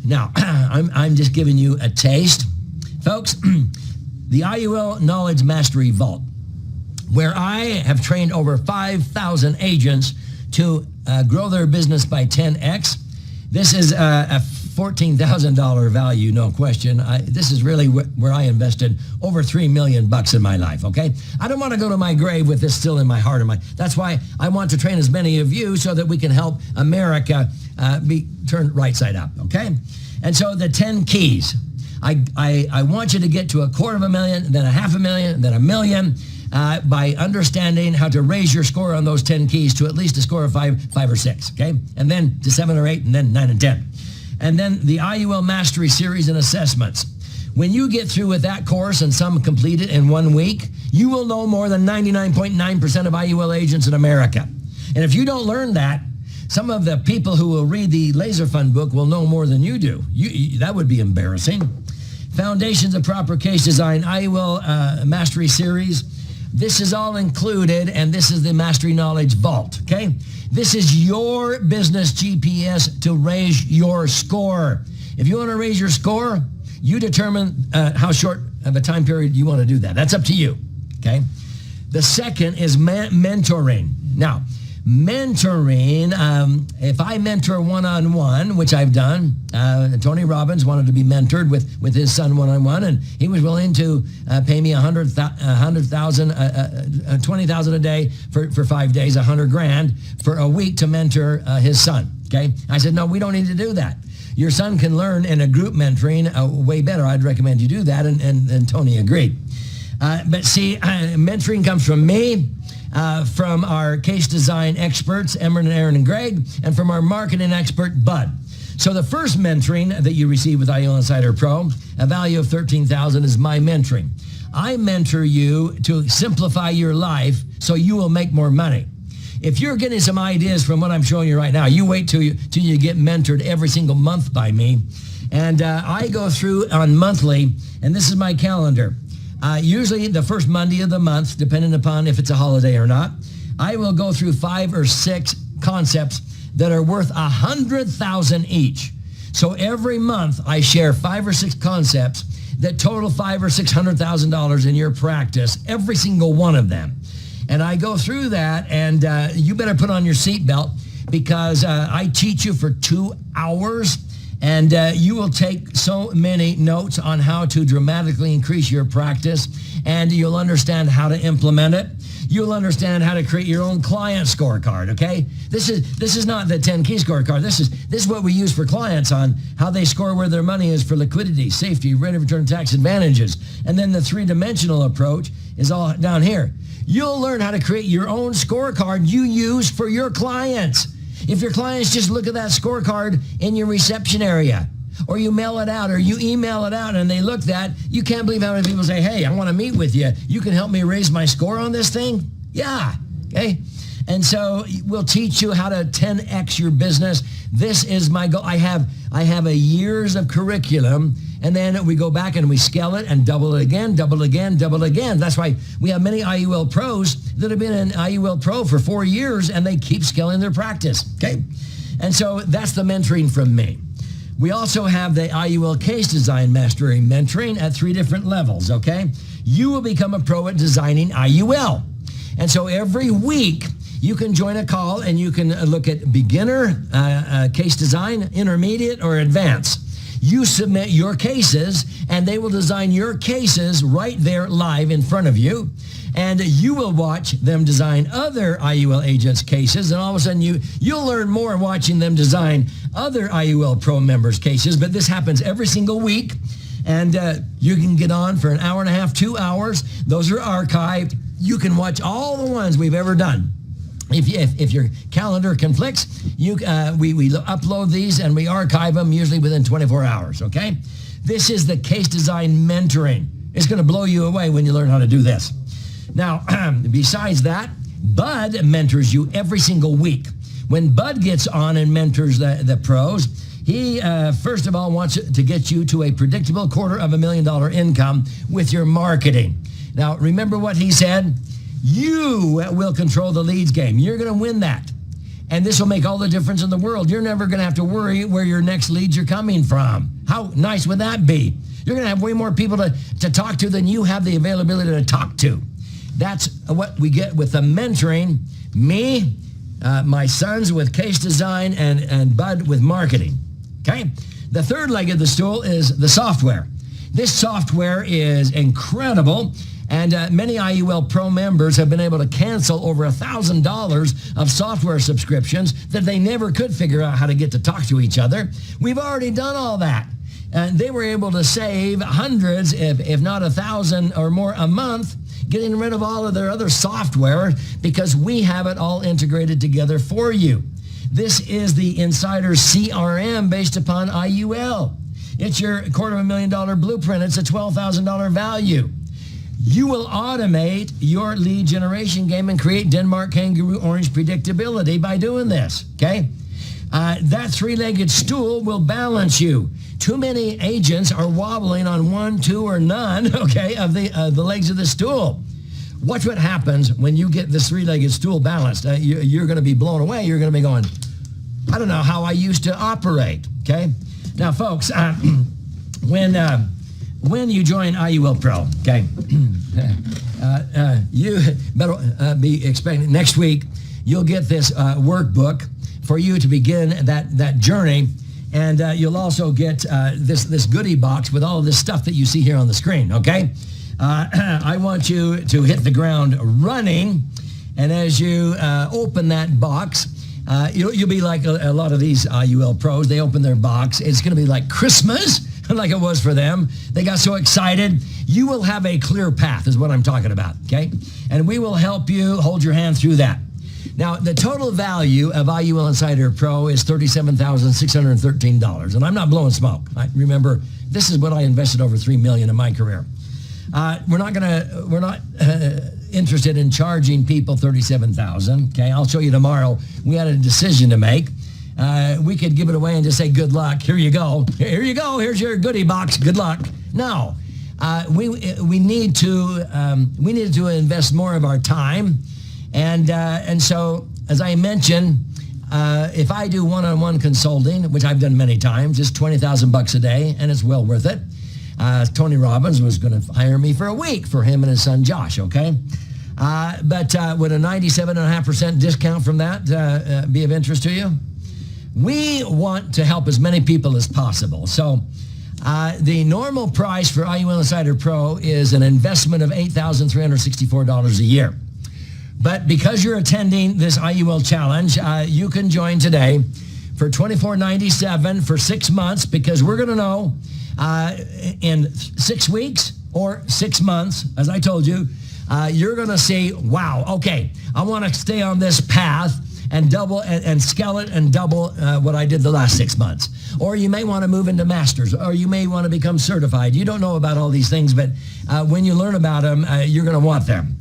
Now, I'm just giving you a taste. Folks, the IUL Knowledge Mastery Vault, where I have trained over 5,000 agents to grow their business by 10x. This is a $14,000 value, no question. This is really where I invested over $3 million in my life, okay? I don't want to go to my grave with this still in my heart. That's why I want to train as many of you so that we can help America be turned right side up, okay? And so the 10 keys. I want you to get to $250,000, then $500,000, then $1 million by understanding how to raise your score on those 10 keys to at least a score of 5 or 6, okay? And then to 7 or 8, and then 9 and 10. And then the IUL Mastery Series and Assessments. When you get through with that course and some complete it in 1 week, you will know more than 99.9% of IUL agents in America. And if you don't learn that, some of the people who will read the Laser Fund book will know more than you do. That would be embarrassing. Foundations of Proper Case Design, IUL Mastery Series. This is all included, and this is the Mastery Knowledge Vault, okay? This is your business GPS to raise your score. If you want to raise your score, you determine how short of a time period you want to do that. That's up to you, okay? The second is mentoring. Now, mentoring, if I mentor one-on-one, which I've done, Tony Robbins wanted to be mentored with his son one-on-one, and he was willing to pay me $20,000 a day for 5 days, $100,000 for a week to mentor his son, okay? I said, no, we don't need to do that. Your son can learn in a group mentoring way better. I'd recommend you do that, and Tony agreed. But see, mentoring comes from me, from our case design experts, Emron and Aaron and Greg, and from our marketing expert, Bud. So the first mentoring that you receive with IUL Insider Pro, a value of $13,000, is my mentoring. I mentor you to simplify your life so you will make more money. If you're getting some ideas from what I'm showing you right now, you wait till you get mentored every single month by me. And I go through on monthly, and this is my calendar. Usually the first Monday of the month, depending upon if it's a holiday or not, I will go through 5 or 6 concepts that are worth $100,000 each. So every month I share 5 or 6 concepts that total $500,000 or $600,000 in your practice, every single one of them. And I go through that, and you better put on your seatbelt, because I teach you for 2 hours. And you will take so many notes on how to dramatically increase your practice, and you'll understand how to implement it. You'll understand how to create your own client scorecard, okay? This is not the 10 key scorecard. This is what we use for clients on how they score where their money is for liquidity, safety, rate of return, tax advantages. And then the 3-dimensional approach is all down here. You'll learn how to create your own scorecard you use for your clients. If your clients just look at that scorecard in your reception area, or you mail it out, or you email it out, and they look that, you can't believe how many people say, hey, I want to meet with you. You can help me raise my score on this thing? Yeah, okay? And so we'll teach you how to 10x your business. This is my goal. I have a years of curriculum, and then we go back and we scale it and double it again, double it again, double it again. That's why we have many IUL pros that have been an IUL pro for 4 years, and they keep scaling their practice, okay? And so that's the mentoring from me. We also have the IUL Case Design Mastery mentoring at 3 different levels, okay? You will become a pro at designing IUL. And so every week, you can join a call and you can look at beginner, case design, intermediate, or advanced. You submit your cases, and they will design your cases right there live in front of you. And you will watch them design other IUL agents' cases, and all of a sudden you'll learn more watching them design other IUL Pro members' cases. But this happens every single week, and you can get on for an hour and a half, 2 hours. Those are archived. You can watch all the ones we've ever done. If your calendar conflicts, we upload these and we archive them usually within 24 hours, okay? This is the case design mentoring. It's going to blow you away when you learn how to do this. Now, besides that, Bud mentors you every single week. When Bud gets on and mentors the pros, he, first of all, wants to get you to a predictable $250,000 income with your marketing. Now, remember what he said? You will control the leads game. You're going to win that. And this will make all the difference in the world. You're never going to have to worry where your next leads are coming from. How nice would that be? You're going to have way more people to talk to than you have the availability to talk to. That's what we get with the mentoring. Me, my sons with case design, and Bud with marketing. Okay? The third leg of the stool is the software. This software is incredible. And many IUL Pro members have been able to cancel over $1,000 of software subscriptions that they never could figure out how to get to talk to each other. We've already done all that. And they were able to save hundreds, if not 1,000 or more a month, getting rid of all of their other software because we have it all integrated together for you. This is the Insider CRM based upon IUL. It's your $250,000 blueprint. It's a $12,000 value. You will automate your lead generation game and create Denmark Kangaroo Orange predictability by doing this, okay? That three-legged stool will balance you. Too many agents are wobbling on one, two, or none, okay, of the legs of the stool. Watch what happens when you get this three-legged stool balanced. You're going to be blown away. You're going to be going, I don't know how I used to operate, okay? Now, folks, when you join IUL Pro, okay, you better be expecting next week you'll get this workbook for you to begin that journey, and you'll also get this goodie box with all of this stuff that you see here on the screen, okay? I want you to hit the ground running, and as you open that box, you'll be like a lot of these IUL pros. They open their box. It's going to be like Christmas, like it was for them. They got so excited. You will have a clear path is what I'm talking about, okay? And we will help you hold your hand through that. Now, the total value of IUL Insider Pro is $37,613, and I'm not blowing smoke. Remember, this is what I invested over $3 million in my career. We're not interested in charging people $37,000. Okay, I'll show you tomorrow. We had a decision to make. We could give it away and just say, good luck. Here you go. Here you go. Here's your goodie box. Good luck. No, we need to invest more of our time, and so as I mentioned, if I do one-on-one consulting, which I've done many times, it's $20,000 a day, and it's well worth it. Tony Robbins was going to hire me for a week for him and his son Josh, okay? But would a 97.5% discount from that be of interest to you? We want to help as many people as possible. So the normal price for IUL Insider Pro is an investment of $8,364 a year. But because you're attending this IUL challenge, you can join today for $24.97 for 6 months, because we're going to know in 6 weeks or 6 months, as I told you, you're going to see, wow, okay, I want to stay on this path and double and scale it and double what I did the last 6 months. Or you may want to move into masters, or you may want to become certified. You don't know about all these things, but when you learn about them, you're going to want them.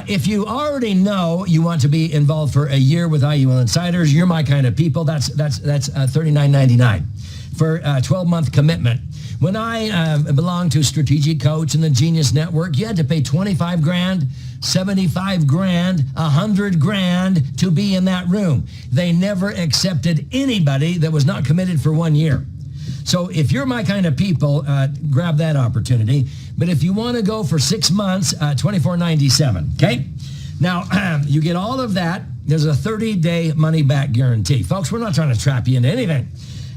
If you already know you want to be involved for a year with IUL Insiders, you're my kind of people. That's $39.99 for a 12-month commitment. When I belonged to Strategic Coach and the Genius Network, you had to pay $25,000, $75,000, $100,000 to be in that room. They never accepted anybody that was not committed for 1 year. So if you're my kind of people, grab that opportunity. But if you want to go for 6 months, $24.97, okay? Now, you get all of that. There's a 30-day money-back guarantee. Folks, we're not trying to trap you into anything.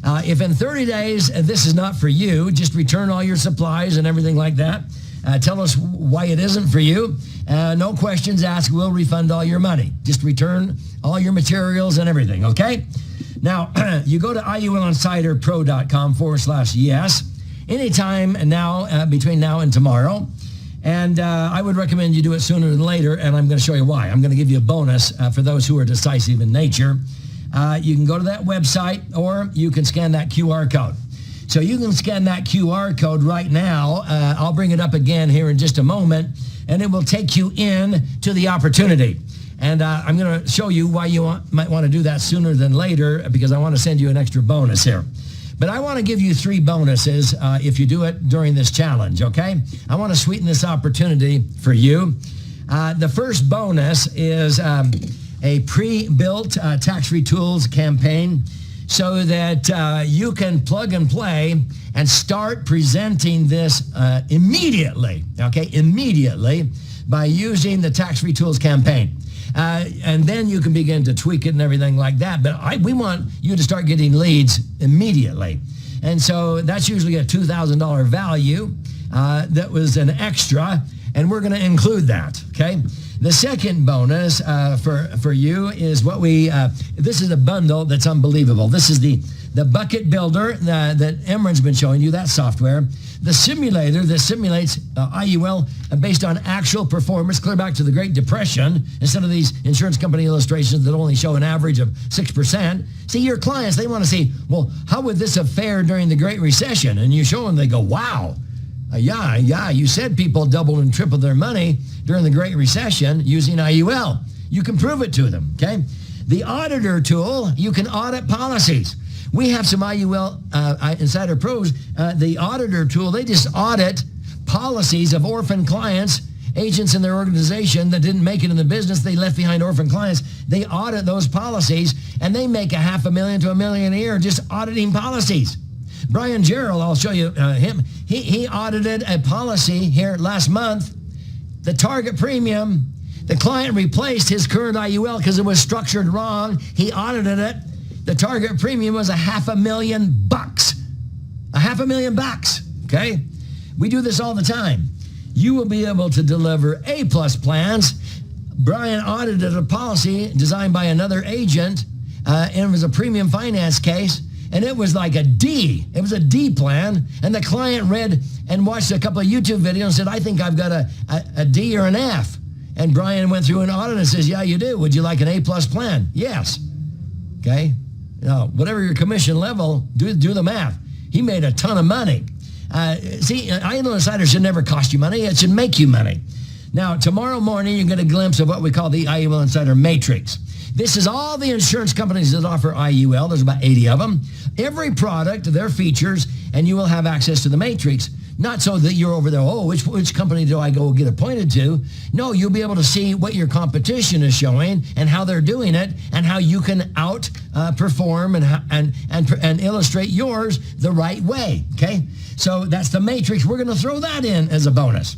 If in 30 days this is not for you, just return all your supplies and everything like that. Tell us why it isn't for you. No questions asked. We'll refund all your money. Just return all your materials and everything, okay? Now, you go to IULinsiderPro.com/yes anytime now, between now and tomorrow. And I would recommend you do it sooner than later, and I'm going to show you why. I'm going to give you a bonus for those who are decisive in nature. You can go to that website, or you can scan that QR code. So you can scan that QR code right now. I'll bring it up again here in just a moment, and it will take you in to the opportunity. And I'm going to show you why you might want to do that sooner than later, because I want to send you an extra bonus here. But I want to give you 3 bonuses if you do it during this challenge, okay? I want to sweeten this opportunity for you. The first bonus is a pre-built tax-free tools campaign so that you can plug and play and start presenting this immediately by using the tax-free tools campaign. And then you can begin to tweak it and everything like that. But we want you to start getting leads immediately. And so that's usually a $2,000 value that was an extra, and we're going to include that, okay? The second bonus for you is what this is a bundle that's unbelievable. This is the bucket builder that Emron's been showing you, that software. The simulator that simulates IUL based on actual performance, clear back to the Great Depression, instead of these insurance company illustrations that only show an average of 6%. See, your clients, they want to see, well, how would this have fared during the Great Recession? And you show them, they go, wow. Yeah, you said people doubled and tripled their money during the Great Recession using IUL. You can prove it to them, okay? The auditor tool, you can audit policies. We have some IUL Insider Pros. The auditor tool, they just audit policies of orphan clients, agents in their organization that didn't make it in the business. They left behind orphan clients. They audit those policies, and they make $500,000 to $1 million a year just auditing policies. Brian Gerald, I'll show you him. He audited a policy here last month. The target premium, the client replaced his current IUL because it was structured wrong. He audited it. The target premium was $500,000. $500,000, okay? We do this all the time. You will be able to deliver A-plus plans. Brian audited a policy designed by another agent, and it was a premium finance case, and it was like a D. It was a D plan, and the client read and watched a couple of YouTube videos and said, I think I've got a D or an F. And Brian went through an audit and says, yeah, you do. Would you like an A-plus plan? Yes. Okay? Now, whatever your commission level, do the math. He made a ton of money. See, IUL Insider should never cost you money. It should make you money. Now, tomorrow morning, you get a glimpse of what we call the IUL Insider Matrix. This is all the insurance companies that offer IUL. There's about 80 of them. Every product, their features, and you will have access to the Matrix. Not so that you're over there, oh, which company do I go get appointed to? No, you'll be able to see what your competition is showing and how they're doing it and how you can outperform and illustrate yours the right way, okay? So that's the Matrix. We're going to throw that in as a bonus.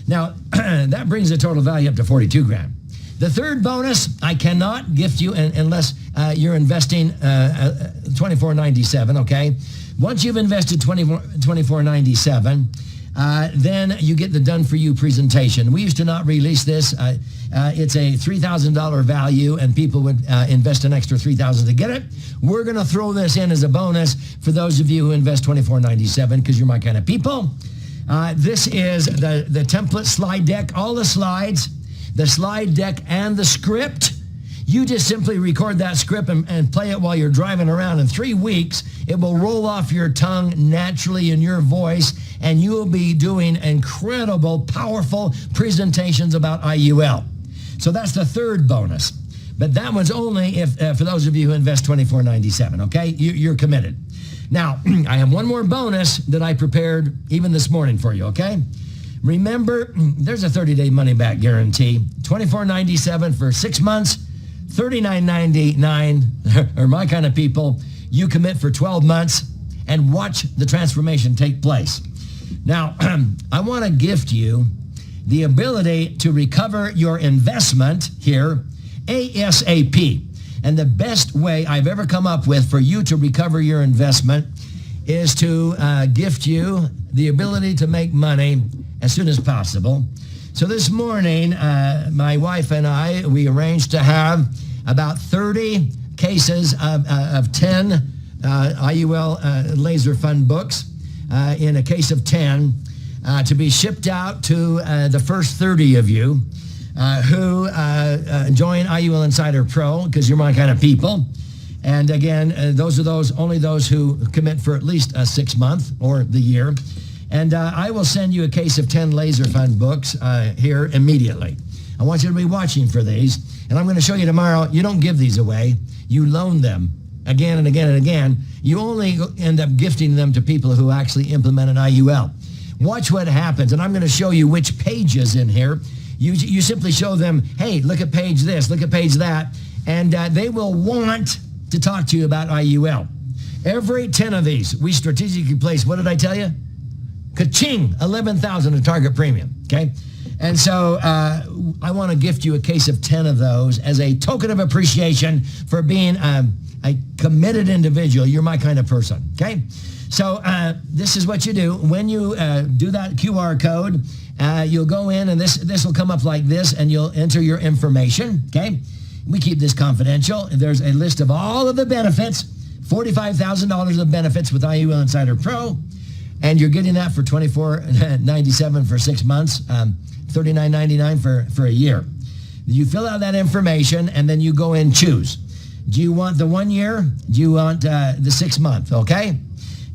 Now, that brings the total value up to $42,000. The third bonus, I cannot gift you unless you're investing $24.97, okay? Once you've invested $24.97, then you get the done for you presentation. We used to not release this. It's a $3,000 value, and people would invest an extra $3,000 to get it. We're going to throw this in as a bonus for those of you who invest $24.97 because you're my kind of people. This is the template slide deck, all the slides, the slide deck and the script. You just simply record that script and play it while you're driving around. In 3 weeks, it will roll off your tongue naturally in your voice, and you will be doing incredible, powerful presentations about IUL. So that's the third bonus. But that one's only if for those of you who invest $24.97, okay? You're committed. Now, I have one more bonus that I prepared even this morning for you, okay? Remember, there's a 30-day money-back guarantee. $24.97 for 6 months. $39.99, or my kind of people, you commit for 12 months and watch the transformation take place. Now, I want to gift you the ability to recover your investment here ASAP. And the best way I've ever come up with for you to recover your investment is to gift you the ability to make money as soon as possible. So this morning, my wife and I, we arranged to have about 30 cases of 10 IUL laser fund books in a case of 10 to be shipped out to the first 30 of you who join IUL Insider Pro, because you're my kind of people. And again, only those who commit for at least 6 months or the year. And I will send you a case of 10 laser fund books here immediately. I want you to be watching for these. And I'm going to show you tomorrow, you don't give these away. You loan them again and again and again. You only end up gifting them to people who actually implement an IUL. Watch what happens. And I'm going to show you which pages in here You simply show them, hey, look at page this, look at page that, and they will want to talk to you about IUL. Every 10 of these, we strategically place, what did I tell you? Ka-ching, 11,000 a target premium, okay? And so I want to gift you a case of 10 of those as a token of appreciation for being a committed individual. You're my kind of person, okay? So this is what you do. When you do that QR code, you'll go in and this will come up like this and you'll enter your information, okay? We keep this confidential. There's a list of all of the benefits, $45,000 of benefits with IUL Insider Pro, and you're getting that for $24.97 for 6 months, $39.99 for a year. You fill out that information and then you go in choose. Do you want the 1 year? Do you want the 6 month? Okay.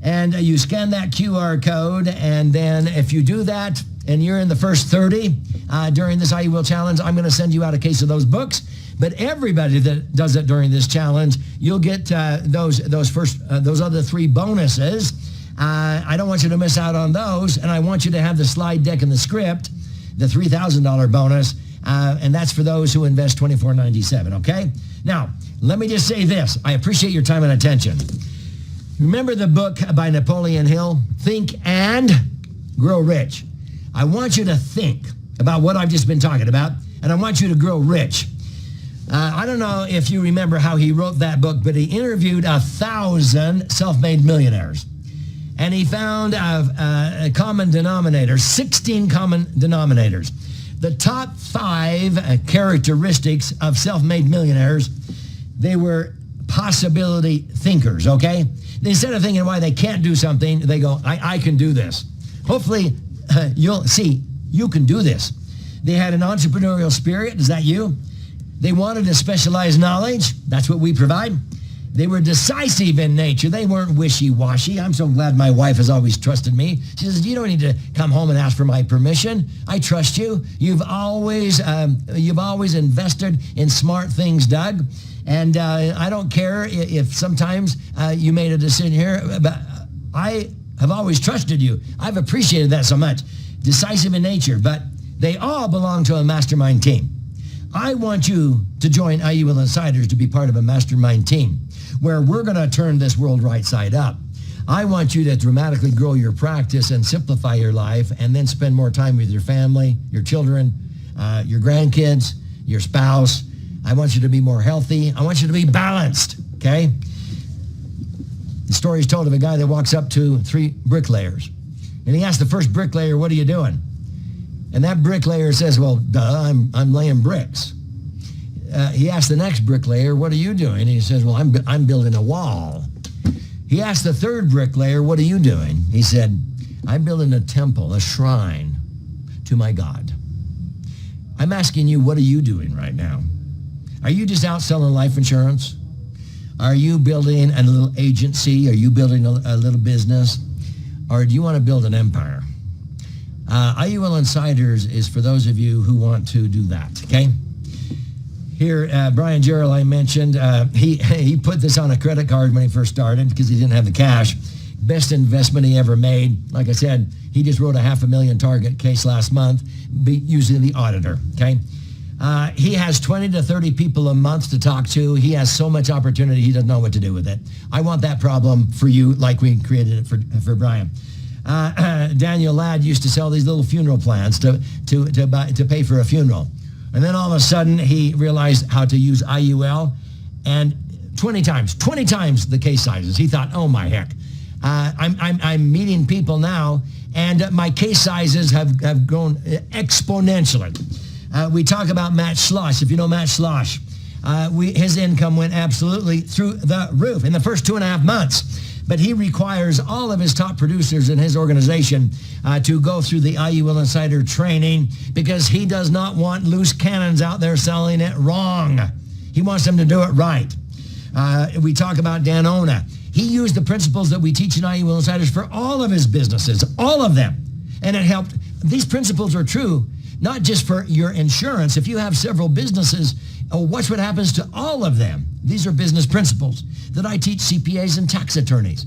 And you scan that QR code, and then if you do that and you're in the first 30 during this IUL challenge, I'm going to send you out a case of those books. But everybody that does it during this challenge, you'll get those other 3 bonuses. I don't want you to miss out on those, and I want you to have the slide deck and the script, the $3,000 bonus, and that's for those who invest $24.97, okay? Now, let me just say this. I appreciate your time and attention. Remember the book by Napoleon Hill, Think and Grow Rich. I want you to think about what I've just been talking about, and I want you to grow rich. I don't know if you remember how he wrote that book, but he interviewed 1,000 self-made millionaires. And he found a common denominator, 16 common denominators. The top 5 characteristics of self-made millionaires, they were possibility thinkers, okay? Instead of thinking why they can't do something, they go, I can do this. Hopefully, you'll see, you can do this. They had an entrepreneurial spirit. Is that you? They wanted a specialized knowledge. That's what we provide. They were decisive in nature. They weren't wishy-washy. I'm so glad my wife has always trusted me. She says, you don't need to come home and ask for my permission. I trust you. You've always invested in smart things, Doug. And I don't care if sometimes you made a decision here, but I have always trusted you. I've appreciated that so much. Decisive in nature, but they all belong to a mastermind team. I want you to join IUL Insiders to be part of a mastermind team where we're going to turn this world right side up. I want you to dramatically grow your practice and simplify your life, and then spend more time with your family, your children, your grandkids, your spouse. I want you to be more healthy. I want you to be balanced, okay? The story is told of a guy that walks up to 3 bricklayers, and he asks the first bricklayer, what are you doing? And that bricklayer says, well, duh, I'm laying bricks. He asked the next bricklayer, what are you doing? And he says, well, I'm building a wall. He asked the third bricklayer, what are you doing? He said, I'm building a temple, a shrine to my God. I'm asking you, what are you doing right now? Are you just out selling life insurance? Are you building a little agency? Are you building a little business? Or do you want to build an empire? IUL Insiders is for those of you who want to do that, okay? Here, Brian Gerald, I mentioned, he put this on a credit card when he first started because he didn't have the cash. Best investment he ever made. Like I said, he just wrote a $500,000 target case last month using the auditor, okay? He has 20 to 30 people a month to talk to. He has so much opportunity, he doesn't know what to do with it. I want that problem for you like we created it for Brian. Daniel Ladd used to sell these little funeral plans to pay for a funeral. And then all of a sudden he realized how to use IUL, and 20 times the case sizes. He thought, oh my heck, I'm meeting people now, and my case sizes have grown exponentially. We talk about Matt Schloss. If you know Matt Schloss, his income went absolutely through the roof in the first 2.5 months. But he requires all of his top producers in his organization to go through the IUL Insider training because he does not want loose cannons out there selling it wrong. He wants them to do it right. We talk about Dan Ona. He used the principles that we teach in IUL Insiders for all of his businesses, all of them. And it helped. These principles are true, not just for your insurance. If you have several businesses, watch what happens to all of them. These are business principles that I teach CPAs and tax attorneys,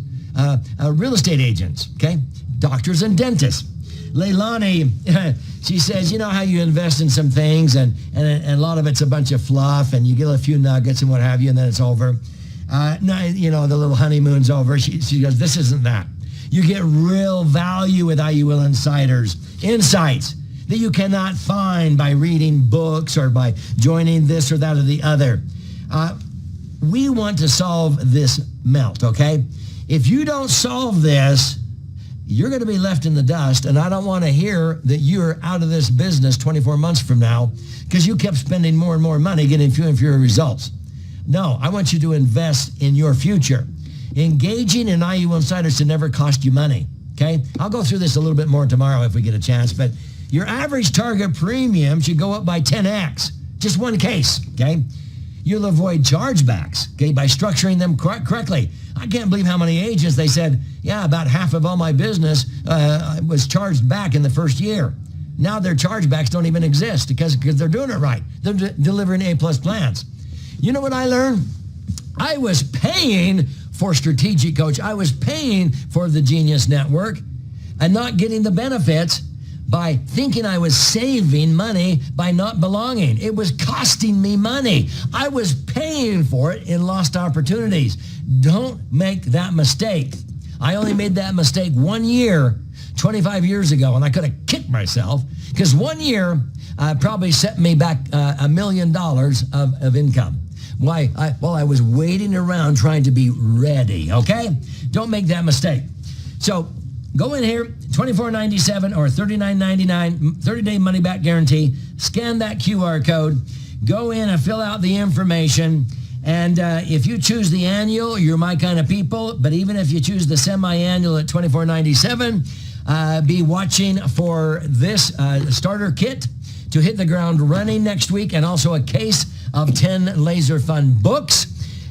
real estate agents, okay, doctors and dentists. Leilani, she says, you know how you invest in some things and a lot of it's a bunch of fluff and you get a few nuggets and what have you and then it's over. No, you know, the little honeymoon's over. She goes, this isn't that. You get real value with IUL Insiders, insights that you cannot find by reading books or by joining this or that or the other. We want to solve this melt, okay? If you don't solve this, you're going to be left in the dust, and I don't want to hear that you're out of this business 24 months from now because you kept spending more and more money getting fewer and fewer results. No, I want you to invest in your future. Engaging in IUL Insiders should never cost you money, okay? I'll go through this a little bit more tomorrow if we get a chance, but your average target premium should go up by 10x. Just one case, okay? You'll avoid chargebacks, okay, by structuring them correctly. I can't believe how many agents they said, yeah, about half of all my business was charged back in the first year. Now their chargebacks don't even exist because they're doing it right. They're delivering A-plus plans. You know what I learned? I was paying for Strategic Coach. I was paying for the Genius Network and not getting the benefits by thinking I was saving money by not belonging. It was costing me money. I was paying for it in lost opportunities. Don't make that mistake. I only made that mistake 1 year, 25 years ago, and I could have kicked myself because 1 year probably set me back $1 million of income. Why? While I was waiting around trying to be ready, okay? Don't make that mistake. So go in here, $24.97 or $39.99, 30-day money-back guarantee. Scan that QR code. Go in and fill out the information. And if you choose the annual, you're my kind of people. But even if you choose the semi-annual at $24.97, be watching for this starter kit to hit the ground running next week, and also a case of 10 Laser Fun books.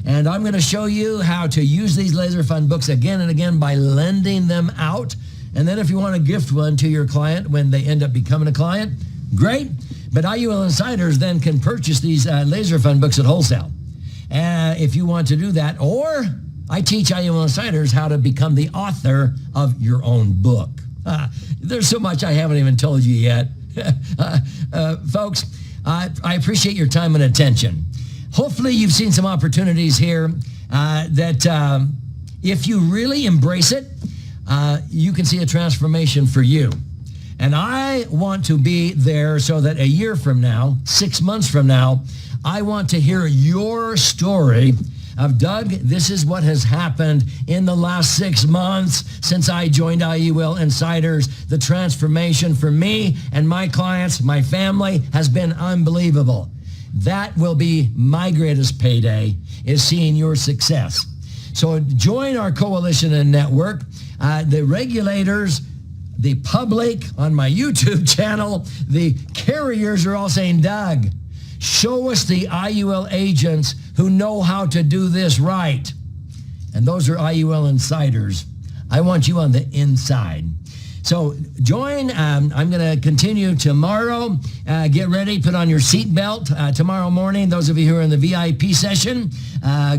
And I'm going to show you how to use these Laser Fun books again and again by lending them out. And then if you want to gift one to your client when they end up becoming a client, great. But IUL Insiders then can purchase these Laser Fun books at wholesale. If you want to do that, or I teach IUL Insiders how to become the author of your own book. There's so much I haven't even told you yet. Folks, I appreciate your time and attention. Hopefully you've seen some opportunities here that if you really embrace it, you can see a transformation for you. And I want to be there so that a year from now, 6 months from now, I want to hear your story of, Doug, this is what has happened in the last 6 months since I joined IUL Insiders. The transformation for me and my clients, my family, has been unbelievable. That will be my greatest payday, is seeing your success. So join our coalition and network. The regulators, the public on my YouTube channel, the carriers are all saying, Doug, show us the IUL agents who know how to do this right. And those are IUL Insiders. I want you on the inside. So join. I'm going to continue tomorrow. Get ready. Put on your seatbelt tomorrow morning. Those of you who are in the VIP session,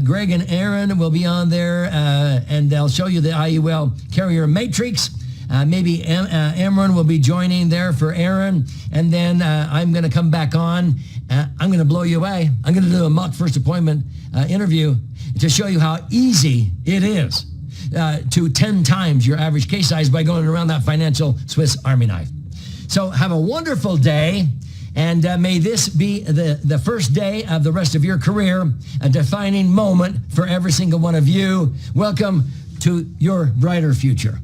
Greg and Aaron will be on there, and they'll show you the IUL carrier matrix. Maybe Amron will be joining there for Aaron. And then I'm going to come back on. I'm going to blow you away. I'm going to do a mock first appointment interview to show you how easy it is to 10 times your average case size by going around that financial Swiss Army knife. So have a wonderful day, and may this be the first day of the rest of your career, a defining moment for every single one of you. Welcome to your brighter future.